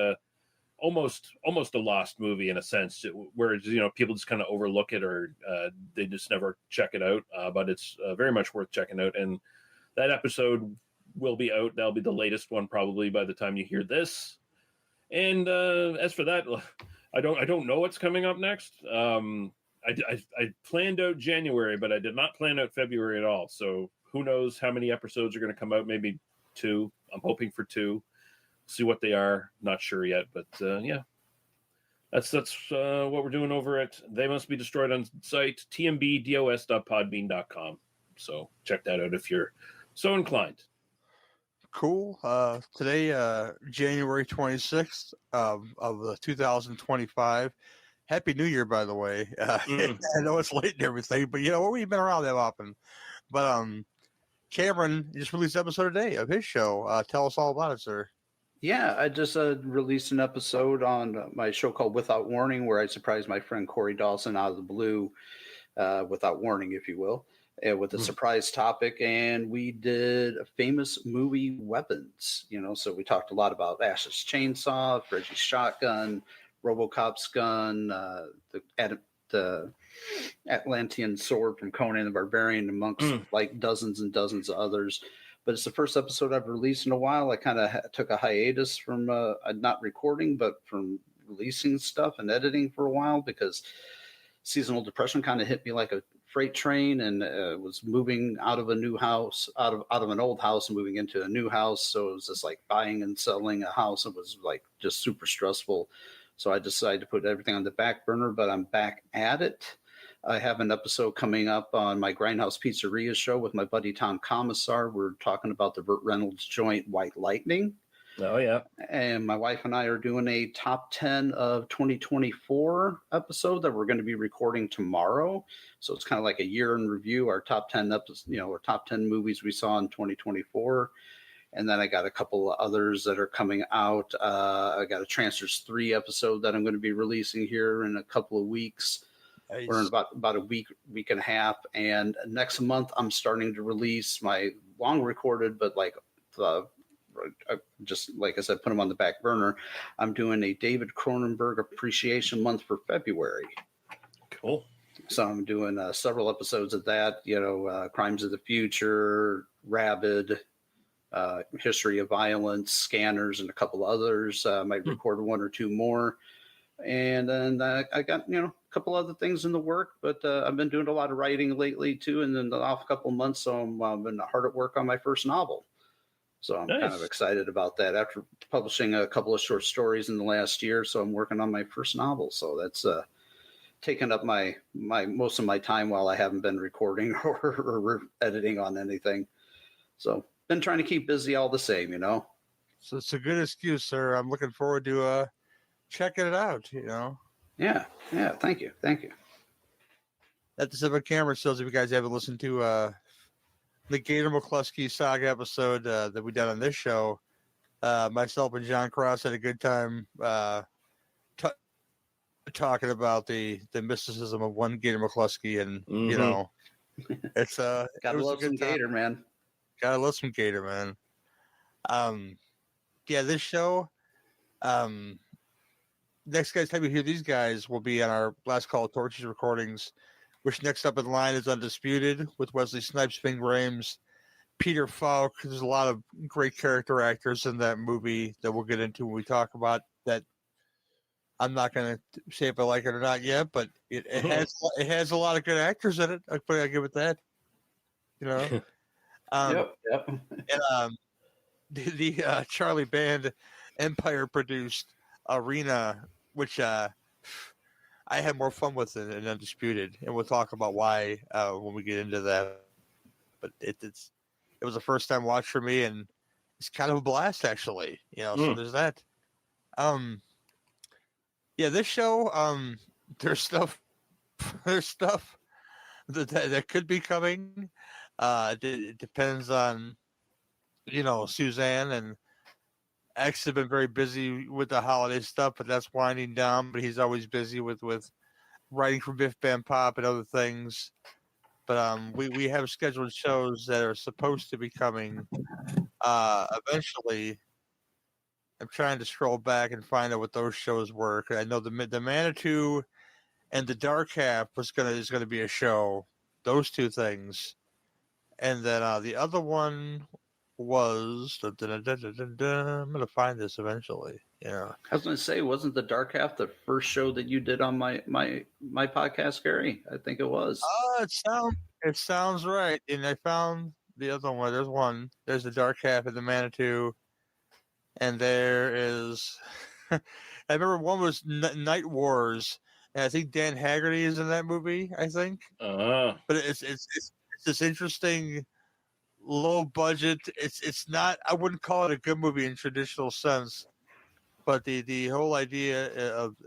S4: almost a lost movie in a sense, where people just kind of overlook it, or they just never check it out. But it's very much worth checking out. And that episode will be out. That'll be the latest one probably by the time you hear this. And as for that, I don't know what's coming up next. I planned out January, but I did not plan out February at all. So who knows how many episodes are going to come out? Maybe 2. I'm hoping for 2. See what they are. Not sure yet, but yeah, that's what we're doing over at They Must Be Destroyed on site, tmbdos.podbean.com. So check that out if you're so inclined.
S3: Cool. Today, January 26th of 2025. Happy New Year, by the way. I know it's late and everything, but we've been around that often. But Cameron just released an episode today of his show. Tell us all about it, sir.
S5: Yeah, I just released an episode on my show called Without Warning, where I surprised my friend Corey Dawson out of the blue, without warning, if you will, with a surprise topic. And we did famous movie weapons, so we talked a lot about Ash's chainsaw, Reggie's shotgun, RoboCop's gun, the Atlantean sword from Conan the Barbarian, amongst like dozens and dozens of others. But it's the first episode I've released in a while. I kind of took a hiatus from not recording, but from releasing stuff and editing for a while, because seasonal depression kind of hit me like a freight train, and was moving out of a new house, out of an old house and moving into a new house. So it was just like buying and selling a house. It was like just super stressful. So I decided to put everything on the back burner, but I'm back at it. I have an episode coming up on my Grindhouse Pizzeria show with my buddy Tom Commissar. We're talking about the Burt Reynolds joint White Lightning.
S4: Oh, yeah.
S5: And my wife and I are doing a top 10 of 2024 episode that we're going to be recording tomorrow. So it's kind of like a year in review, our top 10 episodes, our top 10 movies we saw in 2024. And then I got a couple of others that are coming out. I got a Transfers 3 episode that I'm going to be releasing here in a couple of weeks. Nice. Or in about a week and a half. And next month, I'm starting to release my long recorded, but just like I said, put them on the back burner. I'm doing a David Cronenberg Appreciation Month for February.
S4: Cool.
S5: So I'm doing several episodes of that, Crimes of the Future, Rabid, History of Violence, Scanners, and a couple others. Might record 1 or 2 more. And then I got, a couple other things in the work, but I've been doing a lot of writing lately too. And then the last couple of months, so I've been hard at work on my first novel. So I'm kind of excited about that after publishing a couple of short stories in the last year. So I'm working on my first novel. So that's taken up my most of my time while I haven't been recording or editing on anything. So been trying to keep busy all the same,
S3: So it's a good excuse, sir. I'm looking forward to checking it out,
S5: Yeah. Thank you.
S3: At the Civic Camera Sales, if you guys haven't listened to the Gator McCluskey saga episode that we did on this show, myself and John Cross had a good time talking about the mysticism of one Gator McCluskey, and you know, it's
S5: gotta love some Gator, man.
S3: Gotta love some Gator, man. Yeah, this show. Next guys, time you hear these guys will be on our Last Call of Torches recordings, which next up in line is Undisputed with Wesley Snipes, Ving Rhames, Peter Falk. There's a lot of great character actors in that movie that we'll get into when we talk about that. I'm not going to say if I like it or not yet, but it has a lot of good actors in it. I'll give it that. You know,
S5: yep.
S3: And the Charlie Band Empire produced Arena, which I had more fun with in Undisputed, and we'll talk about why when we get into that. But it was a first time watch for me, and it's kind of a blast actually. You know, so there's that. Yeah, this show, there's stuff that could be coming. It depends on, you know, Suzanne and X have been very busy with the holiday stuff, but that's winding down. But he's always busy with writing for Biff Bam Pop and other things. But we have scheduled shows that are supposed to be coming eventually. I'm trying to scroll back and find out what those shows were. I know the Manitou and the Dark Half is gonna be a show. Those two things, and then the other one was I'm gonna find this eventually. Yeah,
S5: I was gonna say, wasn't the Dark Half the first show that you did on my podcast, Gary? I think it was.
S3: It sounds right. And I found the other one. There's the Dark Half and the Manitou. And there is, I remember one was Night Wars, and I think Dan Haggerty is in that movie. I think, but it's this interesting, low budget. It's not. I wouldn't call it a good movie in traditional sense, but the whole idea of,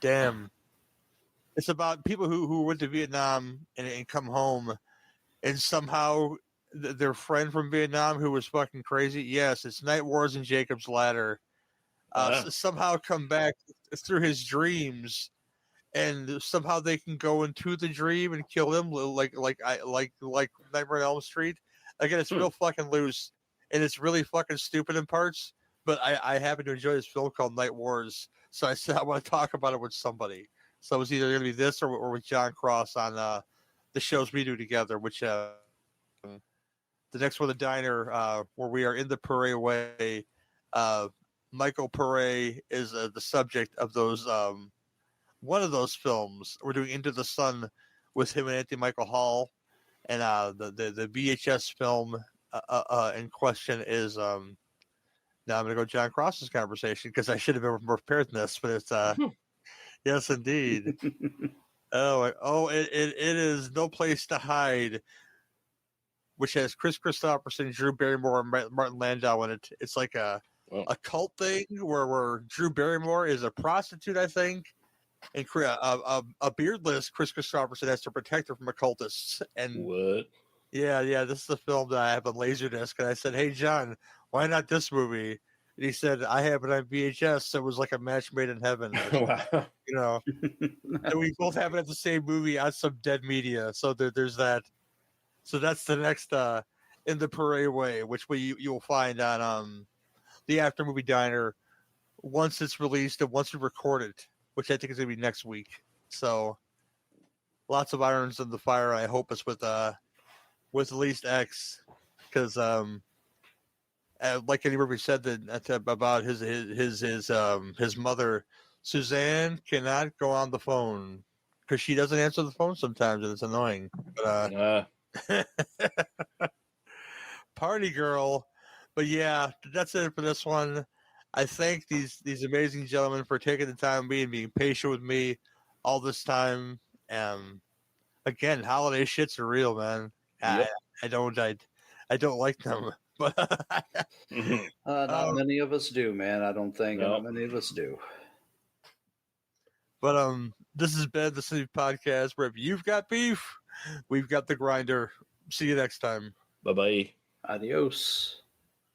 S3: damn, it's about people who went to Vietnam and come home, and somehow their friend from Vietnam who was fucking crazy. Yes, it's Night Wars and Jacob's Ladder. Somehow come back through his dreams, and somehow they can go into the dream and kill him, like Nightmare on Elm Street. Again, it's real fucking loose, and it's really fucking stupid in parts. But I happen to enjoy this film called Night Wars, so I said I want to talk about it with somebody. So it was either going to be this or with John Cross on the shows we do together, which. The next one, The Diner, where we are in the Pere Way. Michael Pere is the subject of those one of those films. We're doing Into the Sun with him and Anthony Michael Hall, and the VHS film in question is now I'm going to go John Cross's conversation because I should have been more prepared than this, but it's yes indeed. It is No Place to Hide, which has Chris Christopherson, Drew Barrymore, and Martin Landau in it. It's like a cult thing where Drew Barrymore is a prostitute, I think, and a beardless Chris Christopherson has to protect her from occultists. And
S4: what?
S3: Yeah, this is the film that I have on Laserdisc, and I said, "Hey, John, why not this movie?" And he said, "I have it on VHS, so it was like a match made in heaven."
S4: Wow.
S3: You know, and we both have it at the same movie on some dead media, so there's that. So that's the next In the Pere Way, which you'll find on the After Movie Diner once it's released and once we record it, which I think is going to be next week. So lots of irons in the fire. I hope it's with at least X, because like anybody said that about his mother, Suzanne cannot go on the phone because she doesn't answer the phone sometimes, and it's annoying. But Party girl. But yeah, that's it for this one. I thank these amazing gentlemen for taking the time and being patient with me all this time. Again, holiday shits are real, man. Yep. I don't like them, but
S5: not many of us do, man. I don't think not many of us do.
S3: But this has been the City Podcast, where if you've got beef, we've got the grinder. See you next time.
S4: Bye-bye.
S5: Adios.